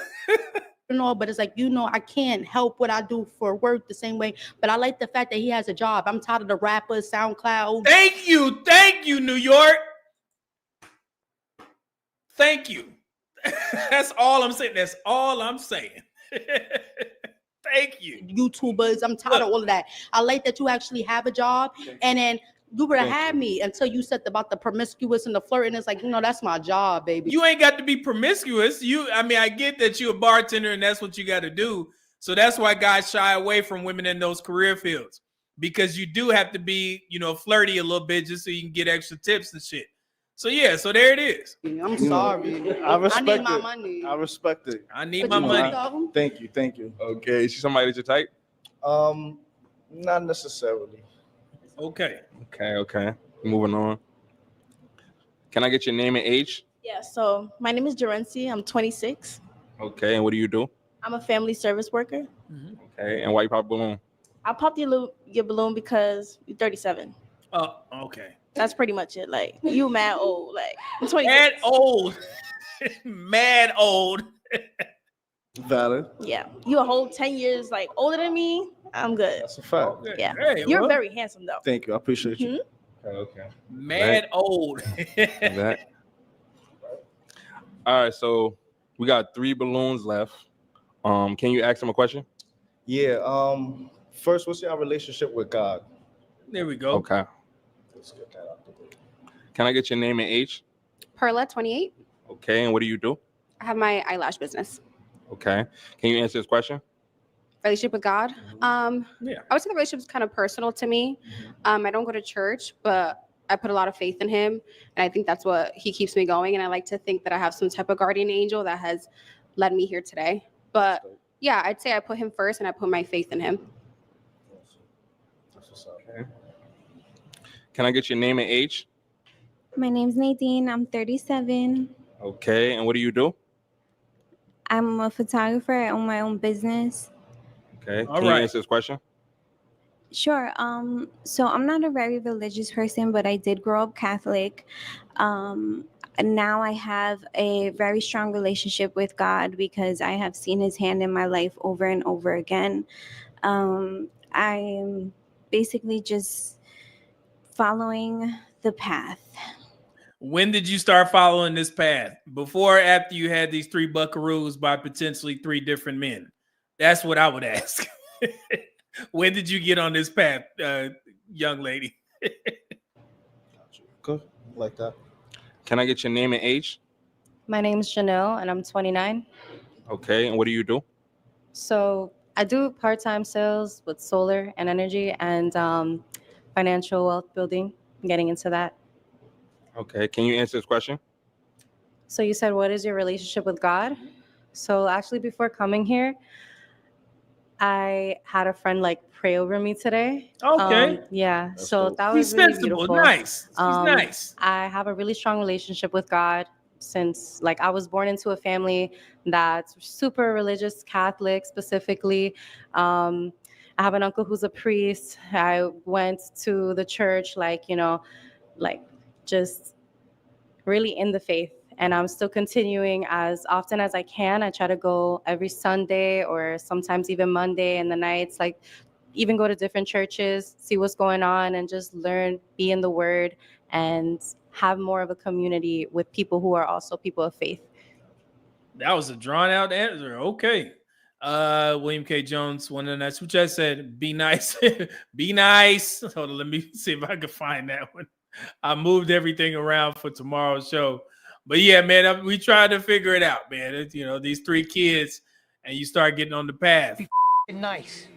But it's like, I can't help what I do for work the same way. But I like the fact that he has a job. I'm tired of the rappers, SoundCloud. Thank you, New York. Thank you. That's all I'm saying. Thank you. YouTubers, I'm tired of all of that. I like that you actually have a job, and then you would have had me until you said about the promiscuous and the flirting. It's like, that's my job, baby. You ain't got to be promiscuous. I get that you're a bartender and that's what you got to do. So that's why guys shy away from women in those career fields, because you do have to be, flirty a little bit just so you can get extra tips and shit. So yeah, so there it is. I'm sorry. I respect I need my it. money. I respect it. I need my money. Thank you. Okay, is she somebody that you type? Not necessarily. Okay. Moving on. Can I get your name and age? Yeah, so my name is Jerency. I'm 26. Okay, and what do you do? I'm a family service worker. Okay, and why you pop balloon? I popped your balloon because you're 37. Oh, okay. That's pretty much it. Like, you mad old. Like, I'm 26. Mad old. Mad old. Valid. Yeah. You a whole 10 years, older than me. I'm good. That's a fact. Yeah. Hey, You're well. very handsome, though. Thank you. I appreciate you. Okay. Mad old. That. All right, so we got 3 balloons left. Can you ask them a question? Yeah. First, what's your relationship with God? There we go. Okay. Let's get that out the way. Can I get your name and age? Perla, 28. Okay, and what do you do? I have my eyelash business. Okay. Can you answer this question? Relationship with God. Yeah. I would say the relationship is kind of personal to me. I don't go to church, but I put a lot of faith in him, and I think that's what he keeps me going. And I like to think that I have some type of guardian angel that has led me here today. But yeah, I'd say I put him first, and I put my faith in him. Okay. Can I get your name and age? My name's Nadine. I'm 37. Okay, and what do you do? I'm a photographer. I own my own business. Okay. All Can you right. answer this question? Sure. So I'm not a very religious person, but I did grow up Catholic. And now I have a very strong relationship with God because I have seen his hand in my life over and over again. I am basically just following the path. When did you start following this path? Before or after you had these 3 buckaroos by potentially 3 different men? That's what I would ask. When did you get on this path, young lady? Good, like that. Can I get your name and age? My name's Janelle, and I'm 29. Okay, and what do you do? So I do part-time sales with solar and energy and financial wealth building. I'm getting into that. Okay, can you answer this question? So you said, what is your relationship with God? So actually, before coming here, I had a friend like pray over me today. Okay. Yeah. That's so dope. that He's was really sensible. beautiful. Nice. He's nice. I have a really strong relationship with God since like I was born into a family that's super religious, Catholic specifically. I have an uncle who's a priest. I went to the church, like, you know, like just really in the faith. And I'm still continuing as often as I can. I try to go every Sunday or sometimes even Monday in the nights, like even go to different churches, see what's going on, and just learn, be in the word, and have more of a community with people who are also people of faith. That was a drawn out answer. Okay. William K. Jones, one of the nights, which I said, be nice. Be nice. Hold on, let me see if I can find that one. I moved everything around for tomorrow's show. But yeah, man, we tried to figure it out, man. You know, these 3 kids, and you start getting on the path. Be nice.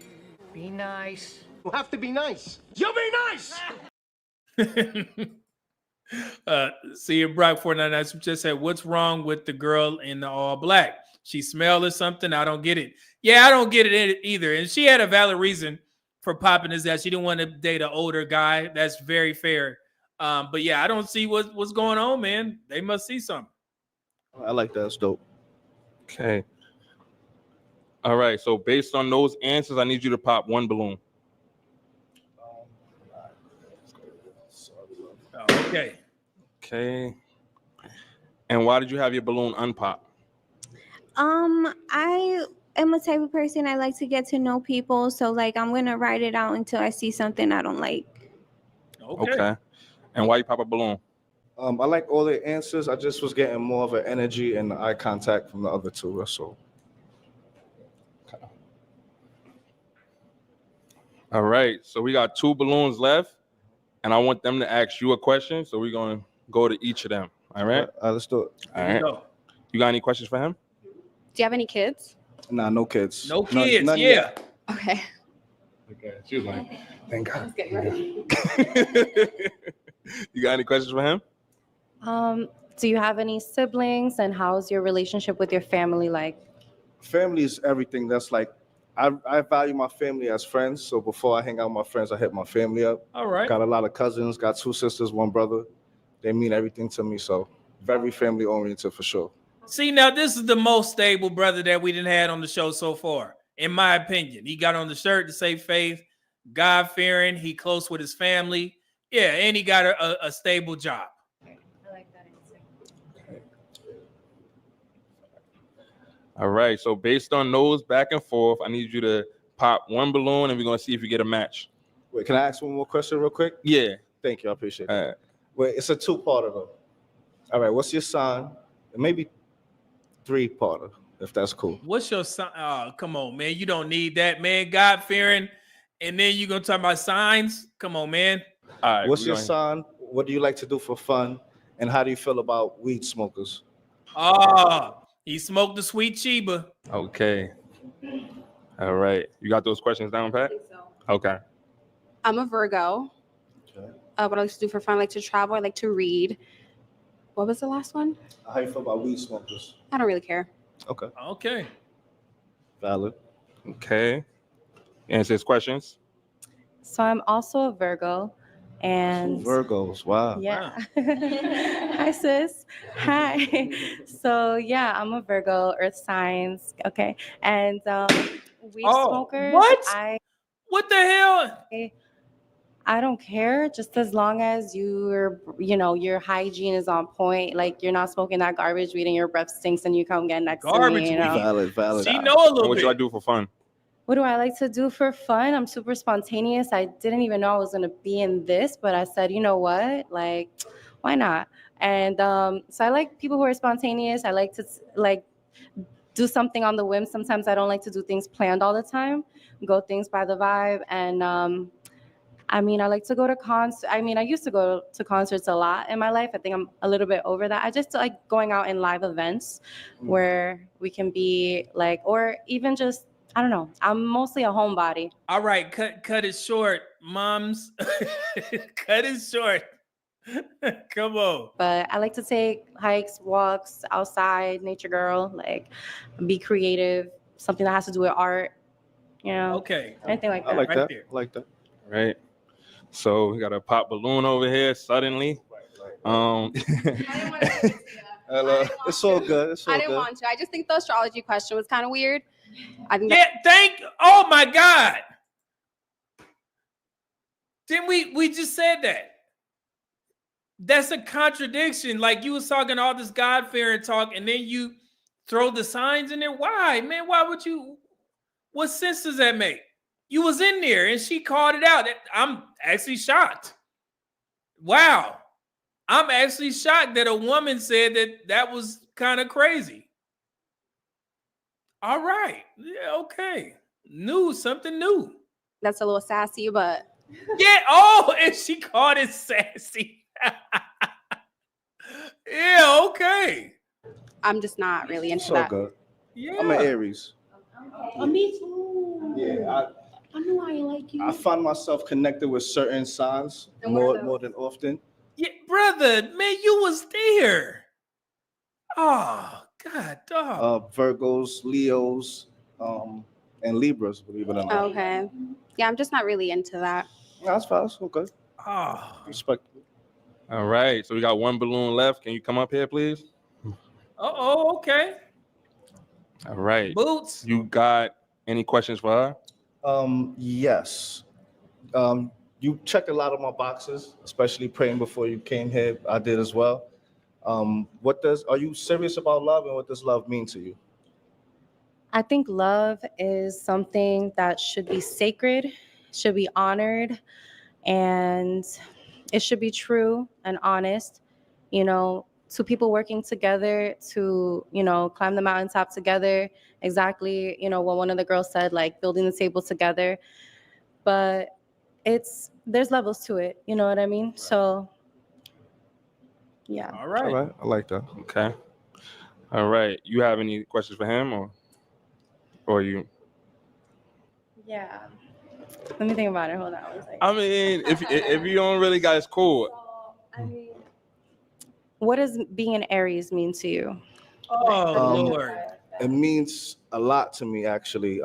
Be nice. You have to be nice. You be nice. See you, Brock 499 just said, what's wrong with the girl in the all black? She smelled or something? I don't get it. Yeah, I don't get it either. And she had a valid reason for popping is that she didn't want to date an older guy. That's very fair. But yeah, I don't see what's going on, man. They must see something. I like that. It's dope. Okay. All right. So based on those answers, I need you to pop 1 balloon. Okay. Okay. And why did you have your balloon unpop? I am a type of person, I like to get to know people. So like I'm gonna write it out until I see something I don't like. Okay. And why you pop a balloon? I like all the answers. I just was getting more of an energy and eye contact from the other 2. That's all. All right. So we got 2 balloons left, and I want them to ask you a question. So we're going to go to each of them. All right. Let's do it. All right. You got any questions for him? Do you have any kids? Nah, no kids. No kids. None Yeah. yet. Okay. Okay. She was like, thank God. Get ready. You got any questions for him? Do you have any siblings, and how's your relationship with your family like? Family is everything. That's like, I value my family as friends. So before I hang out with my friends, I hit my family up. All right. Got a lot of cousins, got 2 sisters, 1 brother. They mean everything to me. So very family oriented for sure. See, now this is the most stable brother that we didn't had on the show so far, in my opinion. He got on the shirt to say faith, God-fearing, he close with his family. Yeah, and he got a stable job. I like that answer. All right. So based on those back and forth, I need you to pop 1 balloon, and we're going to see if you get a match. Wait, can I ask one more question real quick? Yeah. Thank you. I appreciate it. Wait, it's a 2-parter though. All right. What's your sign? Maybe 3-parter, if that's cool. What's your sign? Oh, come on, man. You don't need that, man. God-fearing, and then you're going to talk about signs? Come on, man. All right. What's your sign? What do you like to do for fun? And how do you feel about weed smokers? He smoked the sweet Chiba. Okay. All right. You got those questions down, Pat? I think so. Okay. I'm a Virgo. Okay. What I like to do for fun, I like to travel. I like to read. What was the last one? How you feel about weed smokers? I don't really care. Okay. Okay. Valid. Okay. Answer his questions. So I'm also a Virgo, and 2 Virgos. Wow. yeah. Hi, sis. Hi. So yeah, I'm a Virgo, Earth signs. Okay, and weed smokers. What? What the hell? I don't care, just as long as your hygiene is on point. Like you're not smoking that garbage weed and your breath stinks and you come get next to me. You know? Valid. She know a little What bit. you like to do for fun? What do I like to do for fun? I'm super spontaneous. I didn't even know I was gonna be in this, but I said, you know what? Like, why not? And so I like people who are spontaneous. I like to like do something on the whim. Sometimes I don't like to do things planned all the time. Go things by the vibe. And I mean, I like to go to concerts. I mean, I used to go to concerts a lot in my life. I think I'm a little bit over that. I just like going out in live events where we can be like, or even just, I don't know. I'm mostly a homebody. All right, cut it short, moms. Cut it short. Come on. But I like to take hikes, walks outside, nature girl, like be creative, something that has to do with art, you know. Okay. Anything like that. I like Right that. there. I like that. Right. So we got a pop balloon over here suddenly. Hello. It's all good. It's all I didn't good. want to. I just think the astrology question was kind of weird. I think Oh my God. Didn't we just said that? That's a contradiction. Like you was talking all this God-fearing talk, and then you throw the signs in there. Why, man? Why would you? What sense does that make? You was in there, and she called it out. I'm actually shocked. Wow. I'm actually shocked that a woman said that was kind of crazy. All right. Yeah, okay. Something new. that's a little sassy, but Yeah. Oh, and she called it sassy. Yeah, okay. I'm just not really into It's all that. good. Yeah. I'm an Aries. Me too. Yeah, I knew I like you. I find myself connected with certain signs And what are more than often. Yeah, brother, man, you was there. Oh, God, dog. Virgos, Leos, and Libras, believe it or not. Okay. Yeah, I'm just not really into that. That's fine. That's okay. Oh. Respect. All right. So we got one balloon left. Can you come up here, please? Oh, okay. All right. Boots. You got any questions for her? Yes. You checked a lot of my boxes, especially praying before you came here. I did as well. Are you serious about love, and what does love mean to you? I think love is something that should be sacred, should be honored, and it should be true and honest. You know, two people working together to, you know, climb the mountaintop together. Exactly, you know, what one of the girls said, like building the table together. But there's levels to it, you know what I mean? So, yeah. All right. All right. I like that. Okay. All right. You have any questions for him or you? Yeah. Let me think about it. Hold on one second. I mean, if you don't really got, it's cool. I mean, what does being an Aries mean to you? Oh, Lord. It means a lot to me, actually.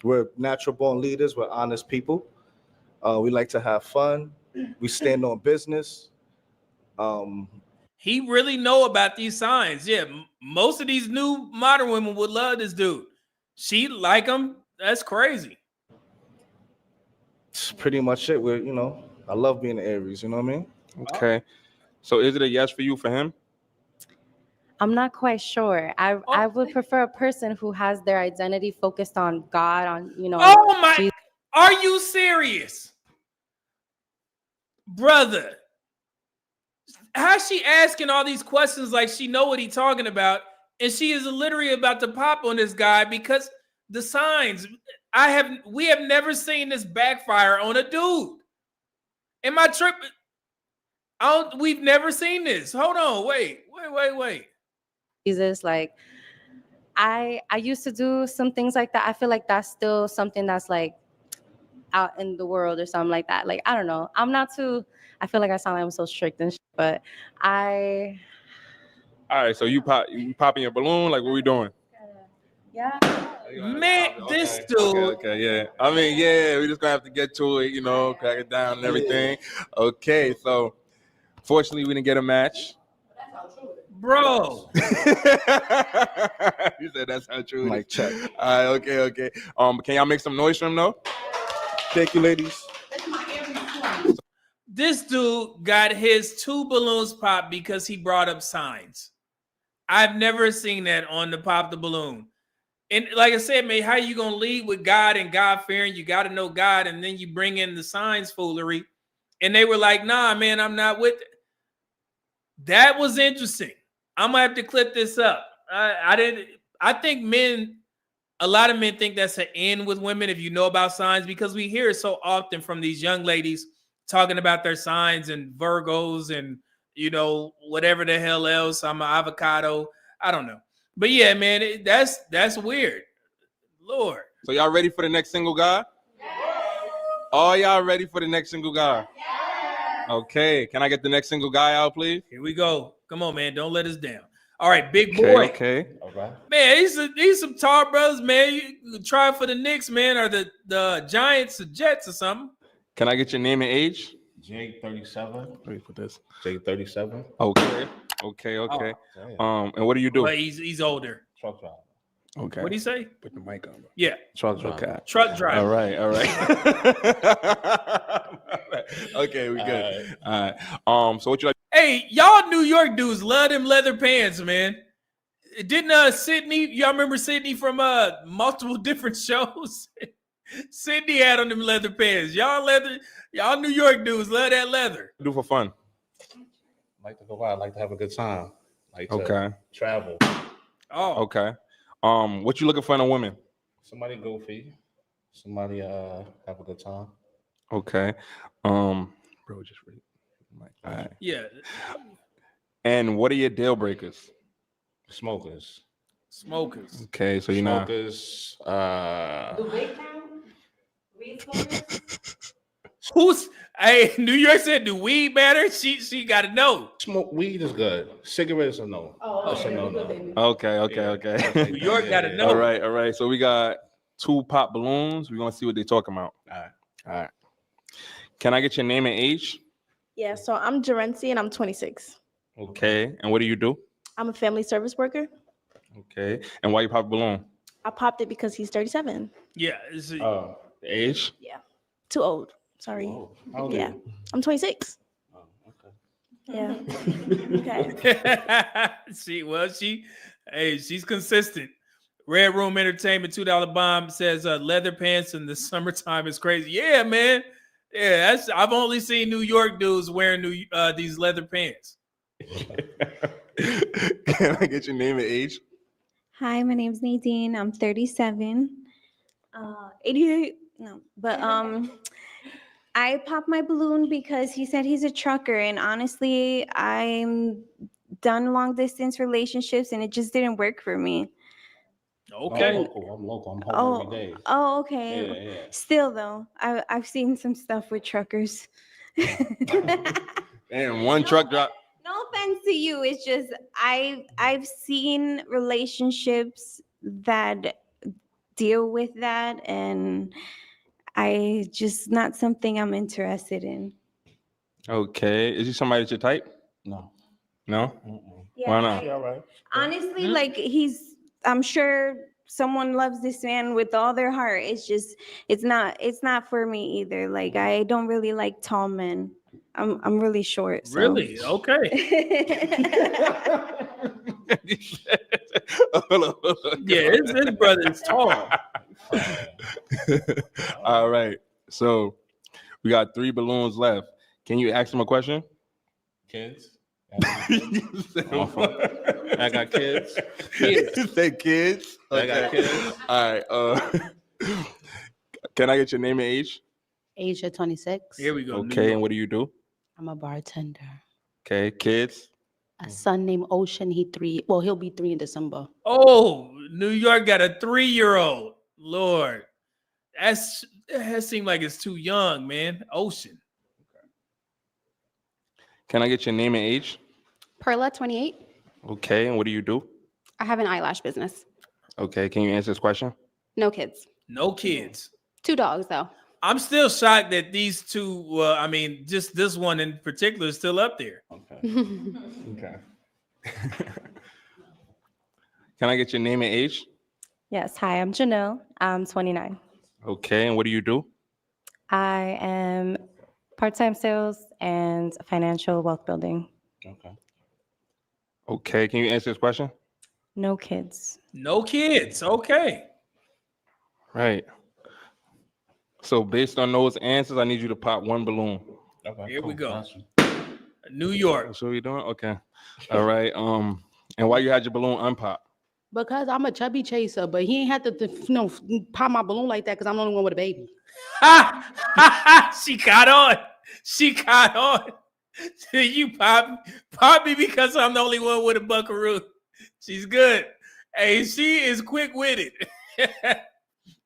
We're natural born leaders. We're honest people. We like to have fun. We stand on business. He really know about these signs. Yeah, most of these new modern women would love this dude. She like him. That's crazy. It's pretty much it. I love being an Aries. You know what I mean? Okay. So is it a yes for you for him? I'm not quite sure. I would prefer a person who has their identity focused on God, on, you know. Oh my, Jesus. are you serious? Brother, how's she asking all these questions like she know what he's talking about, and she is literally about to pop on this guy because the signs, we have never seen this backfire on a dude. Am I tripping? We've never seen this. Hold on, wait. Jesus, like I used to do some things like that. I feel like that's still something that's like out in the world or something like that. Like, I don't know. I feel like I sound like I'm so strict and shit, but All right, so you popping your balloon? Like, what we doing? Yeah. Man, this dude. Okay, yeah. I mean, yeah, we just gonna have to get to it, crack it down and everything. Okay, so fortunately we didn't get a match. Bro. You said that's how true it is. Mic check. All right, okay. Can y'all make some noise for him though? Thank you, ladies. This dude got his 2 balloons popped because he brought up signs. I've never seen that on the Pop the Balloon. And like I said, man, how you gonna lead with God and God fearing? You got to know God, and then you bring in the signs foolery. And they were like, "Nah, man, I'm not with it." That was interesting. I'm gonna have to clip this up. I think a lot of men think that's an end with women if you know about signs, because we hear it so often from these young ladies talking about their signs and Virgos and whatever the hell else. I'm an avocado. I don't know. But yeah, man, that's weird. Lord. So y'all ready for the next single guy? All y'all ready for the next single guy? Okay. Can I get the next single guy out, please? Here we go. Come on, man. Don't let us down. All right, big boy. Okay. All right. Man, these some tall brothers, man. You try for the Knicks, man, or the Giants or Jets or something. Can I get your name and age? Jake 37. Ready for this? Jake 37. Okay. Oh, and what do you do? Well, he's older. Truck driver. Okay. What do you say? Put the mic on. Bro. Yeah. Truck driver. Okay. Truck driver. All right. Okay, we good. All right. So what you like? Hey, y'all New York dudes love them leather pants, man. Didn't Sydney? Y'all remember Sydney from multiple different shows? Sydney had on them leather pants. Y'all New York dudes love that leather. Do for fun. Like to go out. Like to have a good time. Like to Okay. travel. Oh. Okay. What you looking for in a woman? Somebody goofy. Somebody have a good time. Okay. Bro, just read. All right. Yeah. And what are your deal breakers? Smokers. Okay, so you're not. Smokers. Do they count? Weed smokers? Hey, New York said, do weed matter? She got to know. Smoke weed is good. Cigarettes are no. Oh, That's a no. Okay. New York got to know. All right. So we got 2 pop balloons. We're gonna see what they're talking about. All right. Can I get your name and age? Yeah, so I'm Gerency and I'm 26. Okay. And what do you do? I'm a family service worker. Okay. And why you pop a balloon? I popped it because he's 37. Yeah. The age? Yeah. Too old. Sorry. How old are Yeah. you? I'm 26. Oh, okay. Yeah. Okay. She's consistent. Red Room Entertainment $2 bomb says leather pants in the summertime is crazy. Yeah, man. Yeah, I've only seen New York dudes wearing these leather pants. Can I get your name and age? Hi, my name's Nadine. I'm 37. 88. No, but I popped my balloon because he said he's a trucker, and honestly, I'm done long distance relationships, and it just didn't work for me. Okay. I'm local. I'm home every day. Oh, okay. Yeah. Still though, I've seen some stuff with truckers. And one truck drop. No offense to you. It's just I've seen relationships that deal with that, and I just not something I'm interested in. Okay. Is he somebody that's your type? No. No? Yeah, Why not? All right. Honestly, like I'm sure someone loves this man with all their heart. It's just it's not for me either. Like I don't really like tall men. I'm really short. So. Really? Okay. Yeah, his brother is tall. All right. So we got 3 balloons left. Can you ask him a question? Kids. I I got kids. You say kids? I got kids. All right. Can I get your name and age? Age of 26. Here we go. Okay. And what do you do? I'm a bartender. Okay. Kids? A son named Ocean. He'll be 3 in December. Oh, New York got a 3-year-old. Lord, that seems like it's too young, man. Ocean. Can I get your name and age? Perla, 28. Okay. And what do you do? I have an eyelash business. Okay. Can you answer this question? No kids. No kids. 2 dogs, though. I'm still shocked that these two, just this one in particular is still up there. Okay. Can I get your name and age? Yes. Hi, I'm Janelle. I'm 29. Okay. And what do you do? I am part-time sales and financial wealth building. Okay. Okay. Can you answer this question? No kids. No kids. Okay. Right. So based on those answers, I need you to pop 1 balloon. Okay. Here we go. New York. That's what we doing? Okay. All right. And why you had your balloon unpop? Because I'm a chubby chaser, but he ain't had to pop my balloon like that because I'm the only one with a baby. She caught on. She caught on. You pop me because I'm the only one with a buckaroo. She's good. Hey, she is quick-witted.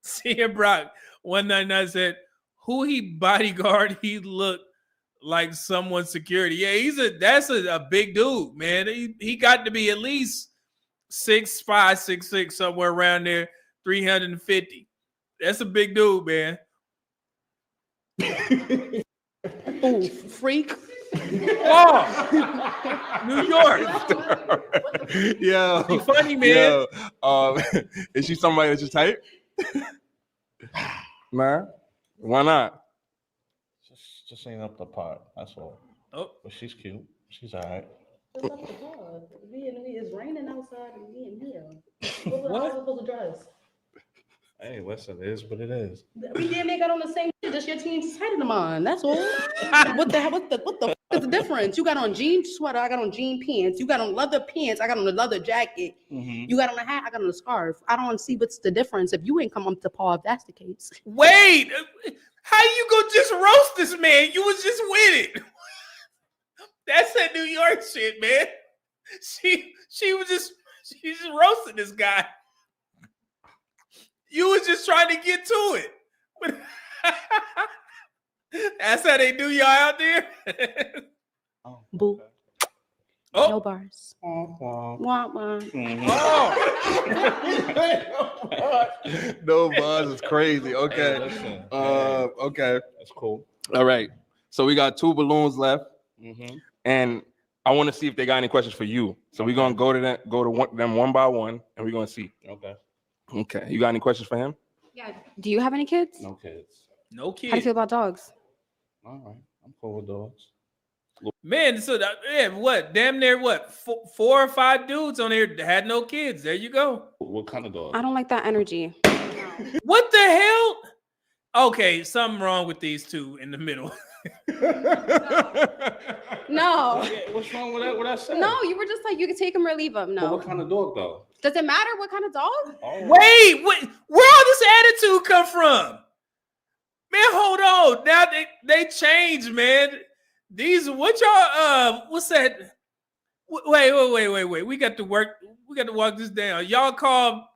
CM Brock 199 said, who he bodyguard, he looked like someone's security. Yeah, that's a big dude, man. He got to be at least 6'5", 6'6", somewhere around there, 350. That's a big dude, man. Oh, freak. Oh, New York. Yeah. She funny, man. Yo, is she somebody that's your type? Man, why not? Just ain't up the part. That's all. Oh, but she's cute. She's all right. It's up to God. It's raining outside and we in here. What am I supposed to dress? Hey, listen, it is what it is. We damn near got on the same shit. Just your team's tighter than mine. That's all. What the fuck is the difference? You got on jean sweater. I got on jean pants. You got on leather pants. I got on a leather jacket. Mm-hmm. You got on a hat. I got on a scarf. I don't see what's the difference if you ain't come up to par. If that's the case. Wait, how you gonna just roast this man? You was just with it. That's that New York shit, man. She's just roasting this guy. You was just trying to get to it. That's how they do y'all out there. Boo. Oh. No bars. Wah, wah. No buzz is crazy. Okay. Hey, listen, Okay. That's cool. All right. So we got 2 balloons left, Mm-hmm. and I want to see if they got any questions for you. So we're gonna go to them one by one, and we're gonna see. Okay. Okay. You got any questions for him? Yeah. Do you have any kids? No kids. No How do you feel kids. about dogs? All right. I'm cool with dogs. Man, so what? Damn near what? 4 or 5 dudes on here that had no kids. There you go. What kind of dog? I don't like that energy. What the hell? Okay, something wrong with these two in the middle. No. What's wrong with that? What I said? No, you were just like, you can take them or leave them. But No. what kind of dog though? Does it matter what kind of dog? Oh. Wait, where all this attitude come from? Man, hold on. Now they changed, man. These what y'all what's that? Wait. We got to walk this down. Y'all call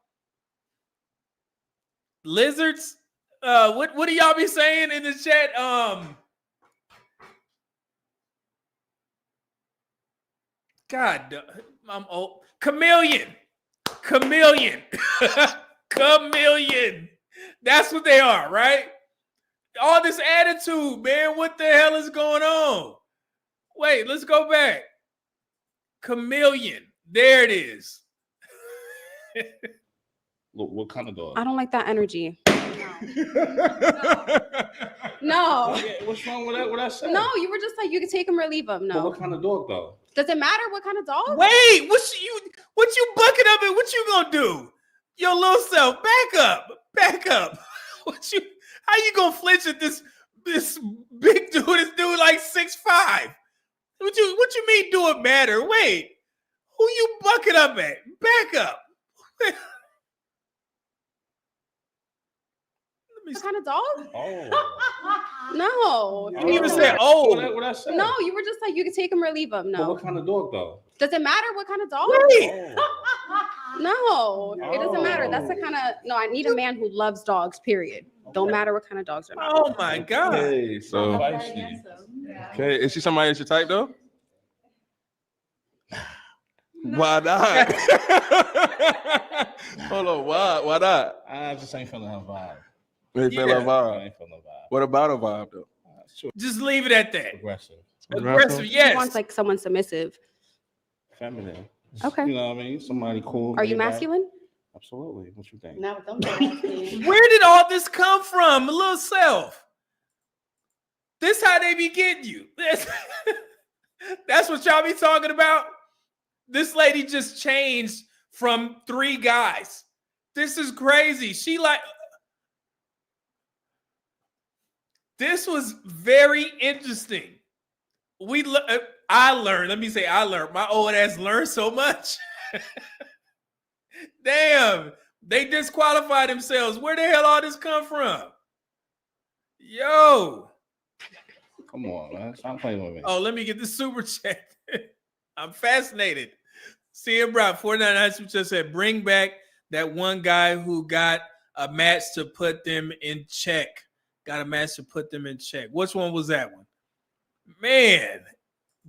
lizards? What do y'all be saying in the chat? God, I'm old. Chameleon. Chameleon. That's what they are, right? All this attitude, man. What the hell is going on? Wait, let's go back. Chameleon. There it is. What kind of dog? I don't like that energy. No. What's wrong with that? What I said? No, you were just like, you can take them or leave them. But No. what kind of dog though? Does it matter what kind of dog? Wait, what you bucking up and what you gonna do? Your little self, back up. How you gonna flinch at this big dude? This dude like 6'5". What you mean do it matter? Wait, who you bucking up at? Back up. What kind of dog? Oh. No. You even said oh. What I said? No, you were just like, you can take them or leave them. But No. what kind of dog though? Does it matter what kind of dog? Wait. No, it doesn't matter. That's the kind of I need a man who loves dogs. Period. Don't matter what kind of dogs are. Oh my god. Okay, so okay, is she somebody that's your type though? Why not? Hold on, why not? I just ain't feeling her vibe. You ain't feel Yeah. a vibe. I ain't feeling her vibe. What about a vibe though? Sure. Just leave it at that. Aggressive. Aggressive, He yes. wants like someone submissive. Feminine. Okay. You know what I mean? Somebody cool. Are you laid back. masculine? Absolutely. What you think? Now with them. Where did all this come from? A little self. This how they be getting you. That's what y'all be talking about. This lady just changed from 3 guys. This is crazy. This was very interesting. I learned. Let me say, I learned. My old ass learned so much. Damn, they disqualified themselves. Where the hell all this come from? Yo. Come on, man. Stop playing with me. Oh, let me get the super chat. I'm fascinated. CM Brown, 499 just said, bring back that one guy who got a match to put them in check. Got a match to put them in check. Which one was that one? Man,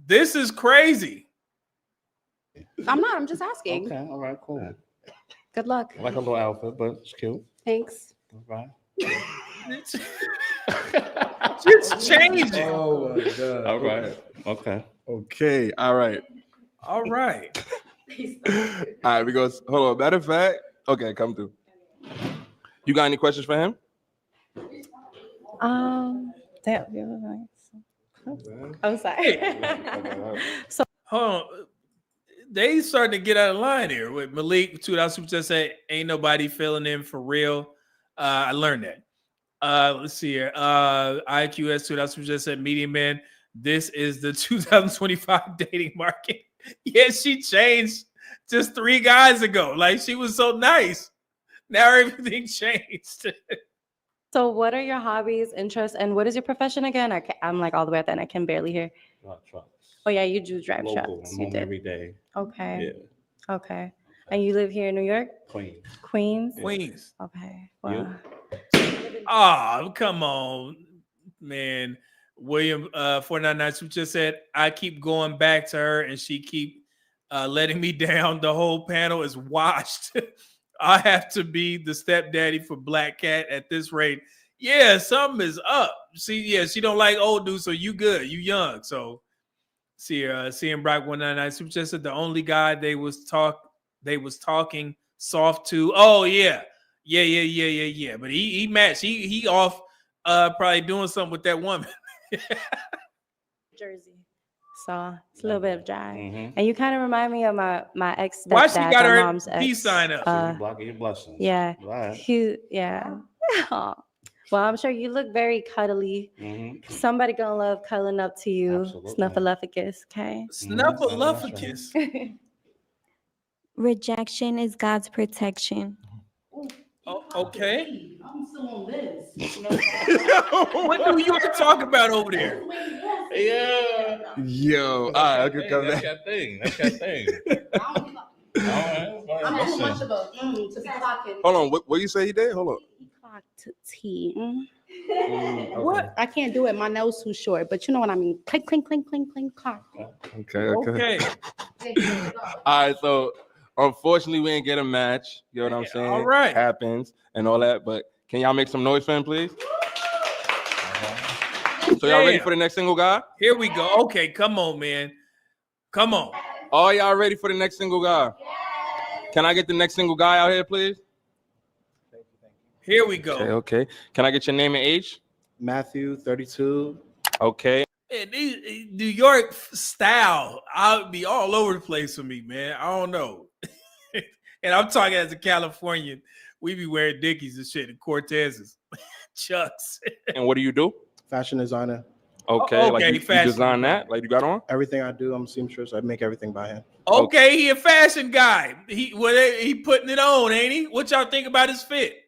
this is crazy. I'm just asking. Okay, all right, cool. Good luck. I like a little outfit, but it's cute. Thanks. All right. Just change it. Oh my god. All right. Okay. Okay. All right. All right. All right. Because hold on. Matter of fact, okay, come through. You got any questions for him? That was nice. I'm sorry. So Hold on. They starting to get out of line here with Malik. $2 super just said, ain't nobody filling in for real. I learned that. Let's see here. IQS $2 super just said, Medium Man, this is the 2025 dating market. Yeah, she changed just 3 guys ago. Like, she was so nice. Now everything changed. So what are your hobbies, interests, and what is your profession again? I'm like all the way at the end. I can barely hear. Trucks. Oh yeah, you do drive Local. trucks. I'm You home did. every day. Okay. Yeah. Okay. And you live here in New York? Queens. Queens? Queens. Okay. You? Wow. Oh, come on, man. William 499 who just said, I keep going back to her and she keep letting me down. The whole panel is washed. I have to be the stepdaddy for Black Cat at this rate. Yeah, something is up. See, yeah, she don't like old dudes, so you good. You young. So seeing Brock 199 super chat said the only guy they was talking soft to. Oh yeah. But he matched. He off probably doing something with that woman. Jersey. So it's a little bit of drive. And you kind of remind me of my ex stepdad. Why she got my her mom's peace ex. sign up? Blocking your blessings. Yeah. Right. Yeah. Aw. Well, I'm sure you look very cuddly. Somebody gonna love cuddling up to you. Absolutely. Snuffleupagus, okay? Snuffleupagus. Rejection is God's protection. Oh, okay. I'm still on this. What do you talk about over there? Yeah. Yo. All right. I could come That's back. your thing. That's your thing. I'm not too much of a to be clocking. Hold on. What you say he did? Hold on. Clocked T. What? I can't do it. My nose too short, but you know what I mean. Clink, clink, clink, clink, clink, clock. Okay. All right. So unfortunately, we didn't get a match. You know what I'm saying? All right. Happens and all that. But can y'all make some noise for him, please? So y'all ready for the next single guy? Here we go. Okay, come on, man. Come on. All y'all ready for the next single guy? Can I get the next single guy out here, please? Here we go. Okay. Can I get your name and age? Matthew, 32. Okay. And New York style, I'll be all over the place for me, man. I don't know. And I'm talking as a Californian. We be wearing Dickies and shit and Cortezes, Chucks. And what do you do? Fashion designer. Okay. Okay, Like you fashion design that? Like you got on? Everything I do, I'm a seamstress. I make everything by hand. Okay, he a fashion guy. He putting it on, ain't he? What y'all think about his fit?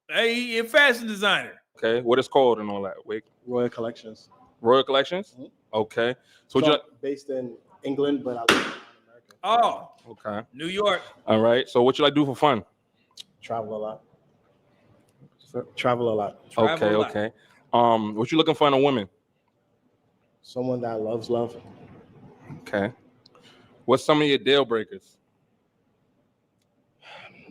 Hey, he a fashion designer. Okay. What is called and all that? Wait. Royal Collections. Royal Collections? Okay. So So based in England, but I live in America. Oh, okay. New York. All right. So what you like do for fun? Travel a lot. Travel a lot. Okay. What you looking for in a woman? Someone that loves love. Okay. What's some of your deal breakers?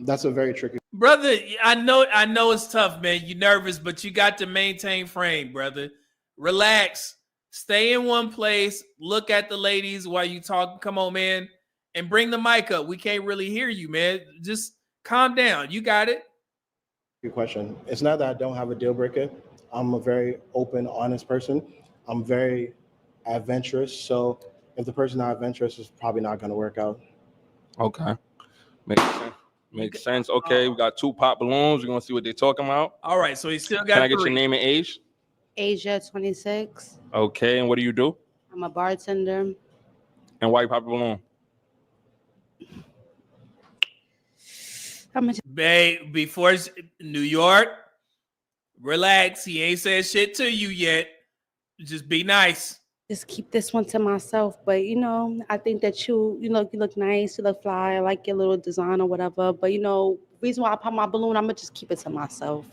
That's a very tricky. Brother, I know it's tough, man. You're nervous, but you got to maintain frame, brother. Relax. Stay in one place. Look at the ladies while you talk. Come on, man. And bring the mic up. We can't really hear you, man. Just calm down. You got it. Good question. It's not that I don't have a deal breaker. I'm a very open, honest person. I'm very adventurous. So if the person not adventurous, is probably not going to work out. Okay. Makes sense. Okay, we got 2 pop balloons. We're going to see what they're talking about. All right, so he still got Can I get 3. your name and age? Asia, 26. Okay, and what do you do? I'm a bartender. And why you pop a balloon? Babe, before New York, relax. He ain't said shit to you yet. Just be nice. Just keep this one to myself. But I think that you look nice, you look fly. I like your little design or whatever. But reason why I pop my balloon, I'm gonna just keep it to myself.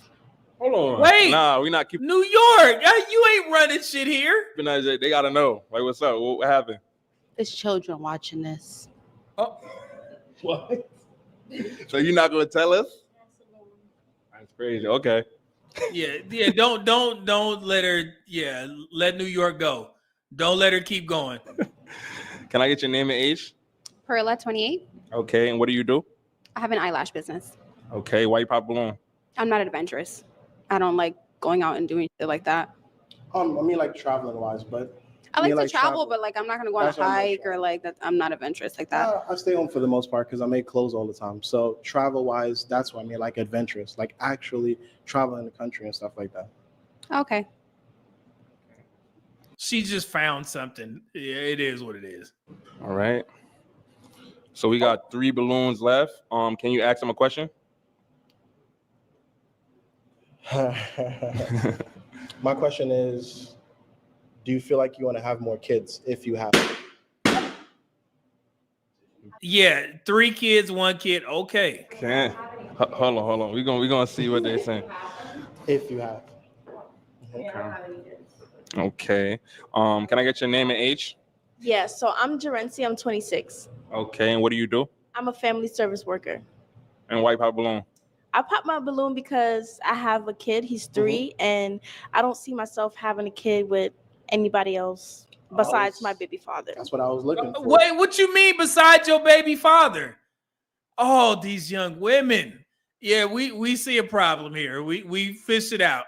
Hold on. Wait. Nah, we not keeping. New York, you ain't running shit here. They gotta know. Like, what's up? What happened? There's children watching this. Oh, what? So you're not gonna tell us? That's crazy. Okay. Yeah. Don't let her. Yeah, let New York go. Don't let her keep going. Can I get your name and age? Perla, 28. Okay. And what do you do? I have an eyelash business. Okay. Why you pop a balloon? I'm not adventurous. I don't like going out and doing shit like that. I mean, like traveling wise, but I like to travel, but like I'm not gonna go on a That's what I'm hike or like that. I'm not adventurous like that. I stay home for the most part because I make clothes all the time. So travel wise, that's what I mean, like adventurous, like actually traveling the country and stuff like that. Okay. She just found something. Yeah, it is what it is. All right. So we got 3 balloons left. Can you ask them a question? My question is, do you feel like you want to have more kids if you have? Yeah, 3 kids, 1 kid. Okay. Okay. Hold on. We're gonna see what they're saying. If you have. Okay. Can I get your name and age? Yeah, so I'm Gerency. I'm 26. Okay. And what do you do? I'm a family service worker. And why pop balloon? I popped my balloon because I have a kid. He's 3, and I don't see myself having a kid with anybody else besides my baby father. That's what I was looking for. Wait, what you mean besides your baby father? Oh, these young women. Yeah, we see a problem here. We fish it out.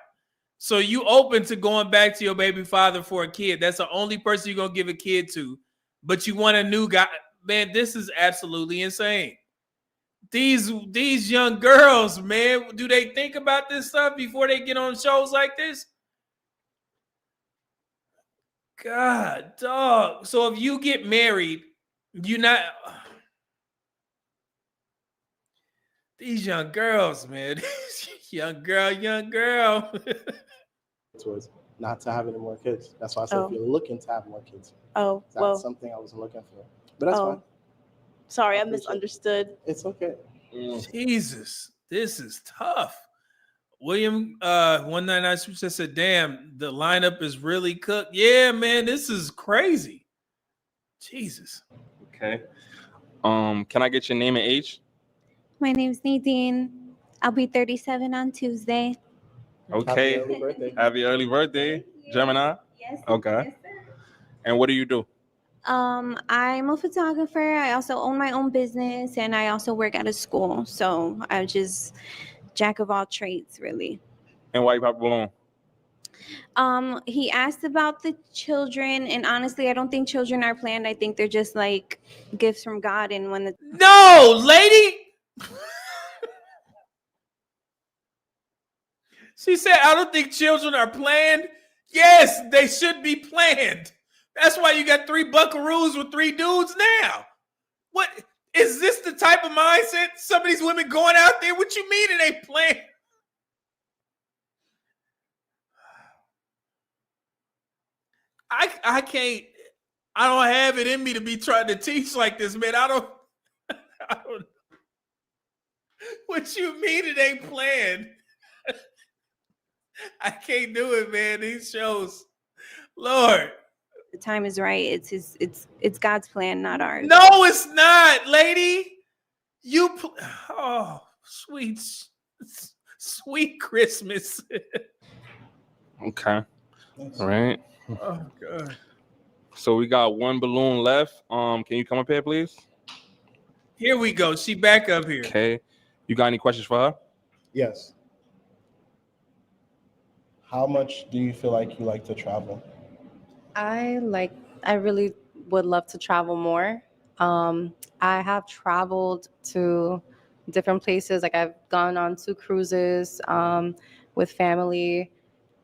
So you open to going back to your baby father for a kid. That's the only person you're gonna give a kid to, but you want a new guy. Man, this is absolutely insane. These young girls, man, do they think about this stuff before they get on shows like this? God, dog. So if you get married, you're not. These young girls, man. young girl. Towards not to have any more kids. That's why I said if you're looking to have more kids. Oh, That's well. something I wasn't looking for. But that's fine. Sorry, I misunderstood. It's okay. Jesus, this is tough. William 199 just said, damn, the lineup is really cooked. Yeah, man, this is crazy. Jesus. Okay. Can I get your name and age? My name's Nadine. I'll be 37 on Tuesday. Okay. Happy early birthday. Happy early birthday, Gemini. Yes. Okay. And what do you do? I'm a photographer. I also own my own business, and I also work at a school. So I'm just jack of all trades, really. And why you pop a balloon? He asked about the children, and honestly, I don't think children are planned. I think they're just like gifts from God. And when No, lady. She said, I don't think children are planned. Yes, they should be planned. That's why you got 3 buckaroos with 3 dudes now. What is this the type of mindset? Some of these women going out there, what you mean it ain't planned? I can't, I don't have it in me to be trying to teach like this, man. I don't what you mean it ain't planned? I can't do it, man. These shows, Lord. the time is right, it's God's plan, not ours. No, it's not, lady. Oh, sweet Christmas. Okay. All right. Oh God. So we got 1 balloon left. Can you come up here, please? Here we go. She back up here. Okay. You got any questions for her? Yes. How much do you feel like you like to travel? I really would love to travel more. I have traveled to different places. Like I've gone on 2 cruises with family.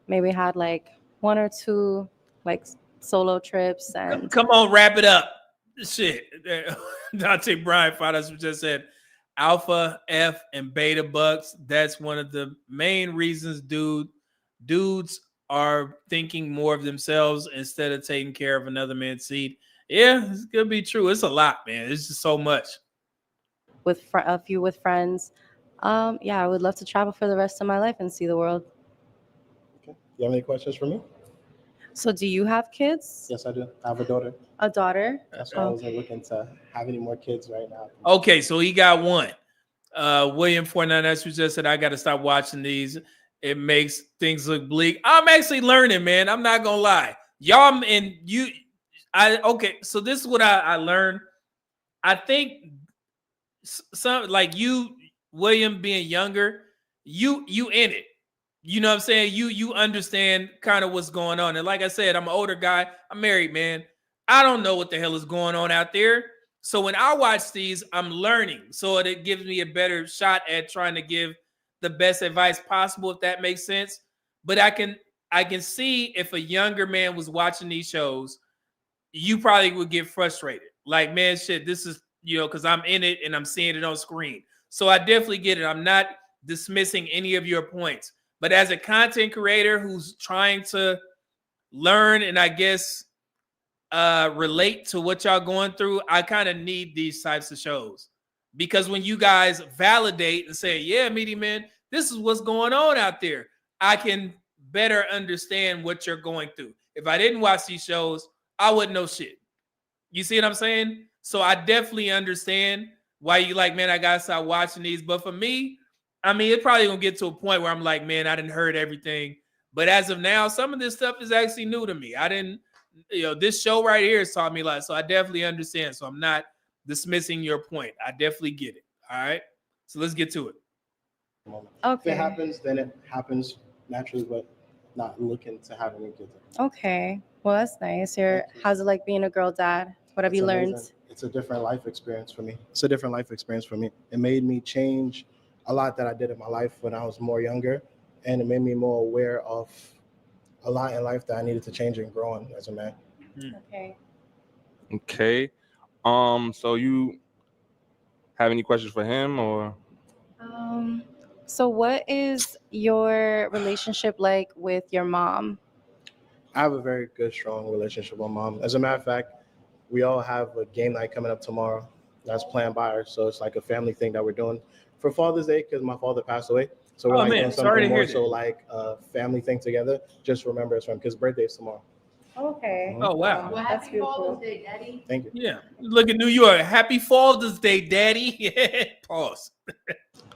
Maybe had like 1 or 2 like solo trips and Come on, wrap it up. Shit. Dante Bryan found us just said alpha, F, and beta bucks. That's one of the main reasons dudes are thinking more of themselves instead of taking care of another man's seed. Yeah, it's gonna be true. It's a lot, man. It's just so much. with a few with friends. Yeah, I would love to travel for the rest of my life and see the world. You have any questions for me? So do you have kids? Yes, I do. I have a daughter. A daughter? That's why I wasn't looking to have any more kids right now. Okay, so he got one. William 49 just said, I got to stop watching these. It makes things look bleak. I'm actually learning, man. I'm not going to lie. Y'all and you, okay, so this is what I learned. I think some like you, William, being younger, you in it. You know what I'm saying? You understand kind of what's going on. And like I said, I'm an older guy. I'm married, man. I don't know what the hell is going on out there. So when I watch these, I'm learning. So it gives me a better shot at trying to give the best advice possible, if that makes sense. But I can see if a younger man was watching these shows, you probably would get frustrated. Like, man, shit, this is, because I'm in it and I'm seeing it on screen. So I definitely get it. I'm not dismissing any of your points. But as a content creator who's trying to learn and I guess relate to what y'all going through, I kind of need these types of shows. Because when you guys validate and say, yeah, Meaty Man, this is what's going on out there, I can better understand what you're going through. If I didn't watch these shows, I wouldn't know shit. You see what I'm saying? So I definitely understand why you like, man, I gotta stop watching these. But for me, I mean, it's probably gonna get to a point where I'm like, man, I didn't heard everything. But as of now, some of this stuff is actually new to me. I didn't, this show right here has taught me a lot. So I definitely understand. So I'm not dismissing your point. I definitely get it. All right. So let's get to it. Okay. If it happens, then it happens naturally, but not looking to have any kids. Okay. Well, that's nice. How's it like being a girl dad? What have you learned? Amazing. It's a different life experience for me. It made me change a lot that I did in my life when I was more younger, and it made me more aware of a lot in life that I needed to change and grow on as a man. Okay. So you have any questions for him or? So what is your relationship like with your mom? I have a very good, strong relationship with my mom. As a matter of fact, we all have a game night coming up tomorrow that's planned by her. So it's like a family thing that we're doing for Father's Day because my father passed away. So we're doing something more so like a family thing together. Just remember it's from his birthday is tomorrow. Okay. Oh, wow. Well, that's beautiful. Day, Daddy. Thank you. Yeah. Look at New York. Happy Father's Day, Daddy. Pause.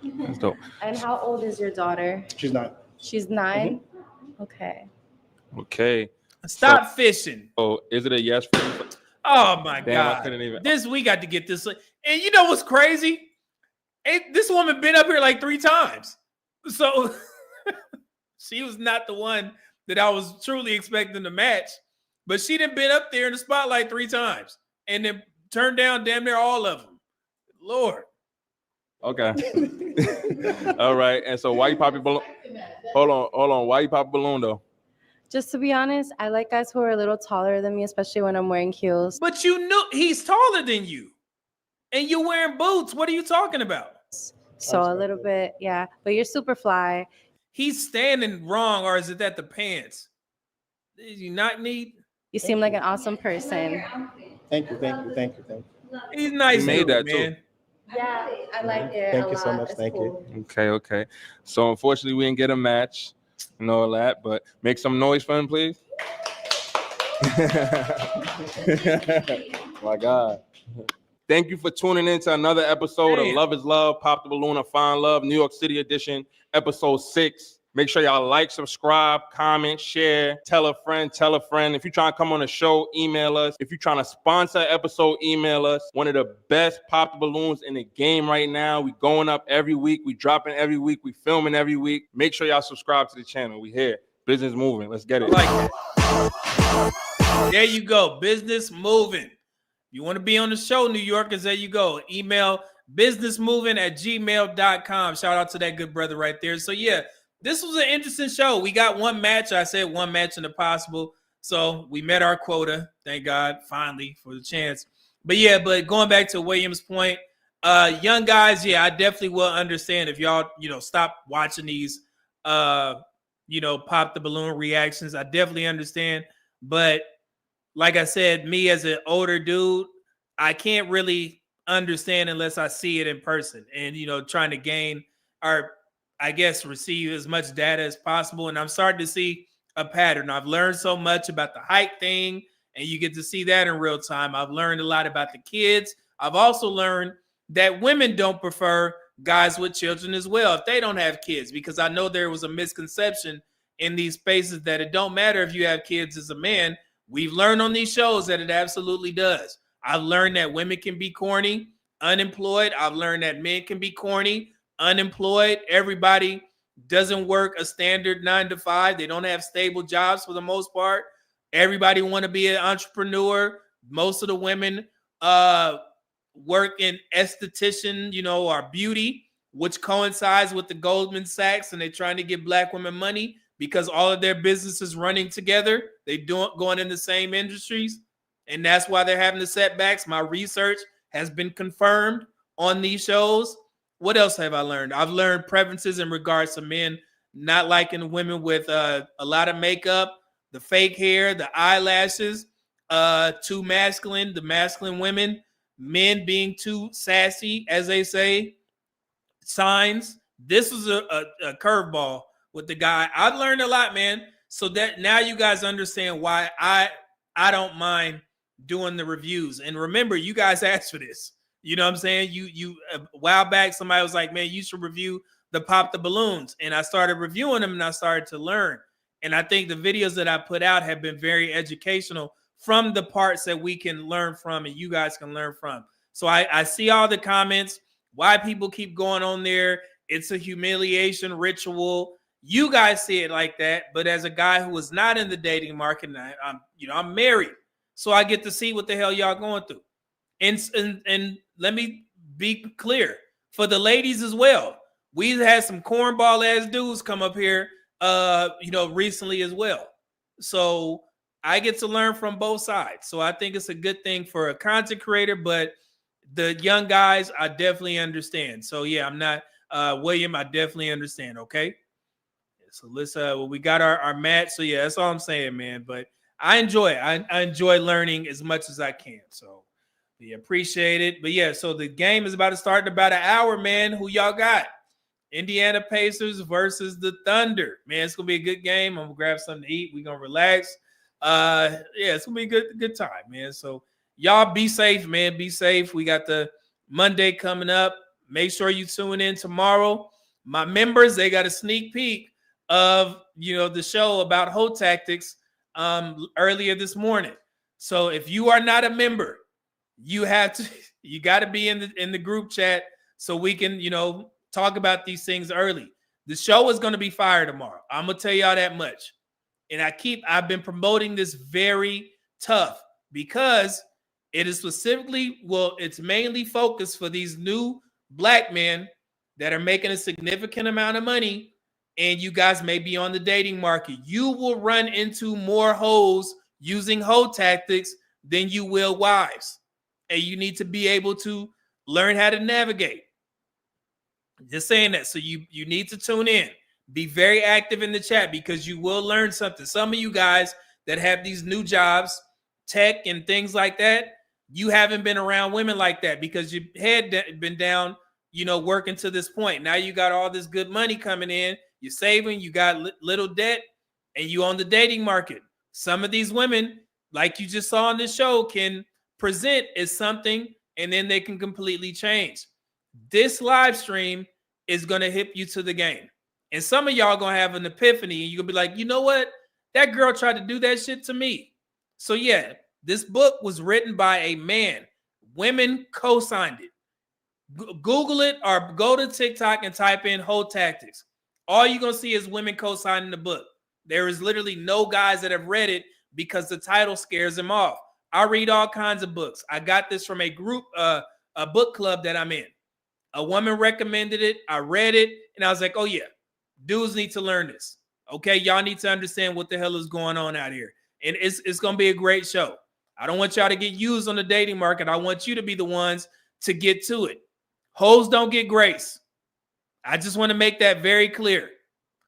That's dope. And how old is your daughter? She's 9. She's 9? Okay. Okay. Stop fishing. Oh, is it a yes for you? Oh my Damn, I God. couldn't even. We got to get this. And you know what's crazy? This woman been up here like 3 times. So she was not the one that I was truly expecting to match. But she done been up there in the spotlight 3 times. And then turned down damn near all of them. Lord. Okay. All right. And so why you pop your balloon? Hold on. Why you pop a balloon though? Just to be honest, I like guys who are a little taller than me, especially when I'm wearing heels. But you knew he's taller than you. And you're wearing boots. What are you talking about? So a little bit, yeah. But you're super fly. He's standing wrong, or is it that the pants? Did you not need? You seem like an awesome person. Thank you. He's nice. You made that man. too. Yeah, I like it. Thank you so much. Thank you. Okay. So unfortunately, we didn't get a match and all that, but make some noise for him, please. My God. Thank you for tuning in to another episode of Love is Love, Pop the Balloon of Fine Love, New York City edition, episode 6. Make sure y'all like, subscribe, comment, share, tell a friend. If you're trying to come on the show, email us. If you're trying to sponsor an episode, email us. One of the best Pop the Balloons in the game right now. We going up every week. We dropping every week. We filming every week. Make sure y'all subscribe to the channel. We here. Business moving. Let's get it. There you go. Business moving. You want to be on the show, New Yorkers, there you go. Email businessmoving@gmail.com. Shout out to that good brother right there. So, yeah, this was an interesting show. We got one match. I said one match in the possible. So we met our quota. Thank God, finally, for the chance. But yeah, but going back to William's point, young guys, yeah, I definitely will understand if y'all, stop watching these, pop the balloon reactions. I definitely understand. But like I said, me as an older dude, I can't really understand unless I see it in person and, trying to gain or I guess receive as much data as possible. And I'm starting to see a pattern. I've learned so much about the height thing, and you get to see that in real time. I've learned a lot about the kids. I've also learned that women don't prefer guys with children as well if they don't have kids, because I know there was a misconception in these spaces that it don't matter if you have kids as a man. We've learned on these shows that it absolutely does. I've learned that women can be corny, unemployed. I've learned that men can be corny, unemployed. Everybody doesn't work a standard 9 to 5. They don't have stable jobs for the most part. Everybody want to be an entrepreneur. Most of the women work in esthetician, or beauty, which coincides with the Goldman Sachs, and they're trying to give black women money because all of their businesses running together. They going in the same industries, and that's why they're having the setbacks. My research has been confirmed on these shows. What else have I learned? I've learned preferences in regards to men not liking women with a lot of makeup, the fake hair, the eyelashes, too masculine, the masculine women, men being too sassy, as they say, signs. This was a curveball with the guy. I've learned a lot, man. So that now you guys understand why I don't mind doing the reviews. And remember, you guys asked for this. You know what I'm saying? You a while back, somebody was like, man, you should review the Pop the Balloons. And I started reviewing them and I started to learn. And I think the videos that I put out have been very educational from the parts that we can learn from and you guys can learn from. So I see all the comments, why people keep going on there. It's a humiliation ritual. You guys see it like that. But as a guy who is not in the dating market, and I'm married, so I get to see what the hell y'all going through. And let me be clear for the ladies as well. We've had some cornball ass dudes come up here, recently as well. So I get to learn from both sides. So I think it's a good thing for a content creator, but the young guys, I definitely understand. So yeah, I'm not William. I definitely understand. Okay. So let's we got our match. So yeah, that's all I'm saying, man. But I enjoy it. I enjoy learning as much as I can. So we appreciate it. But yeah, so the game is about to start in about an hour, man. Who y'all got? Indiana Pacers versus the Thunder. Man, it's gonna be a good game. I'm gonna grab something to eat. We're gonna relax. Yeah, it's gonna be a good time, man. So y'all be safe, man. Be safe. We got the Monday coming up. Make sure you tune in tomorrow. My members, they got a sneak peek of the show about hoe tactics earlier this morning. So if you are not a member, you got to be in the group chat so we can talk about these things early. The show is going to be fire tomorrow. I'm gonna tell y'all that much. And I've been promoting this very tough because it is it's mainly focused for these new black men that are making a significant amount of money. And you guys may be on the dating market. You will run into more hoes using hoe tactics than you will wives. And you need to be able to learn how to navigate. Just saying that. So you need to tune in. Be very active in the chat because you will learn something. Some of you guys that have these new jobs, tech and things like that, you haven't been around women like that because your head been down, working to this point. Now you got all this good money coming in. You're saving, you got little debt, and you on the dating market. Some of these women, like you just saw on this show, can present as something, and then they can completely change. This live stream is going to hip you to the game. And some of y'all going to have an epiphany, and you're going to be like, you know what? That girl tried to do that shit to me. So yeah, this book was written by a man. Women co-signed it. Google it or go to TikTok and type in hoe tactics. All you're going to see is women co-signing the book. There is literally no guys that have read it because the title scares them off. I read all kinds of books. I got this from a group, a book club that I'm in. A woman recommended it. I read it, and I was like, oh, yeah, dudes need to learn this. Okay, y'all need to understand what the hell is going on out here. And it's going to be a great show. I don't want y'all to get used on the dating market. I want you to be the ones to get to it. Hoes don't get grace. I just want to make that very clear.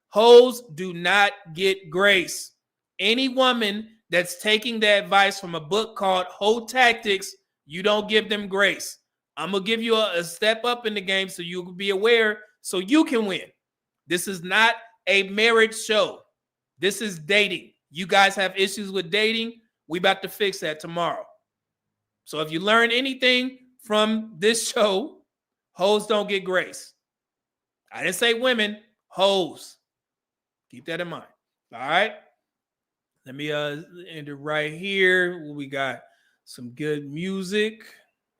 Hoes do not get grace. Any woman that's taking the advice from a book called Hoe Tactics, you don't give them grace. I'm going to give you a step up in the game so you can be aware so you can win. This is not a marriage show. This is dating. You guys have issues with dating. We about to fix that tomorrow. So if you learn anything from this show, hoes don't get grace. I didn't say women, hoes. Keep that in mind. All right. Let me end it right here. We got some good music.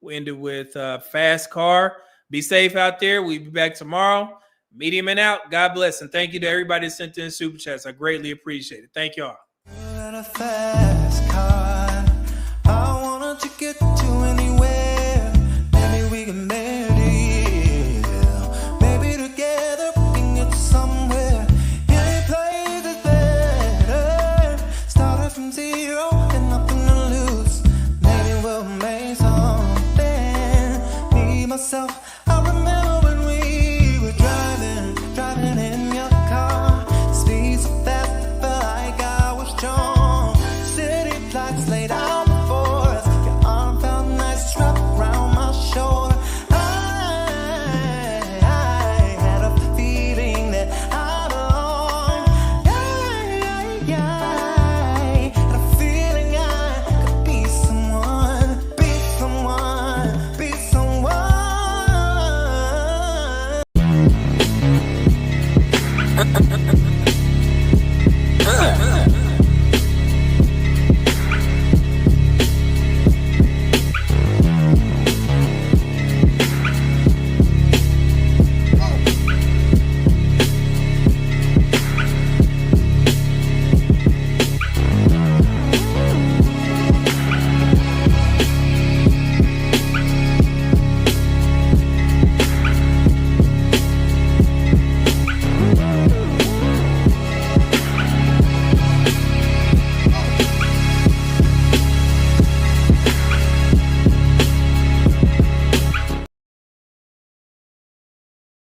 We ended with Fast Car. Be safe out there. We'll be back tomorrow. Medium and out. God bless. And thank you to everybody that sent in super chats. I greatly appreciate it. Thank y'all.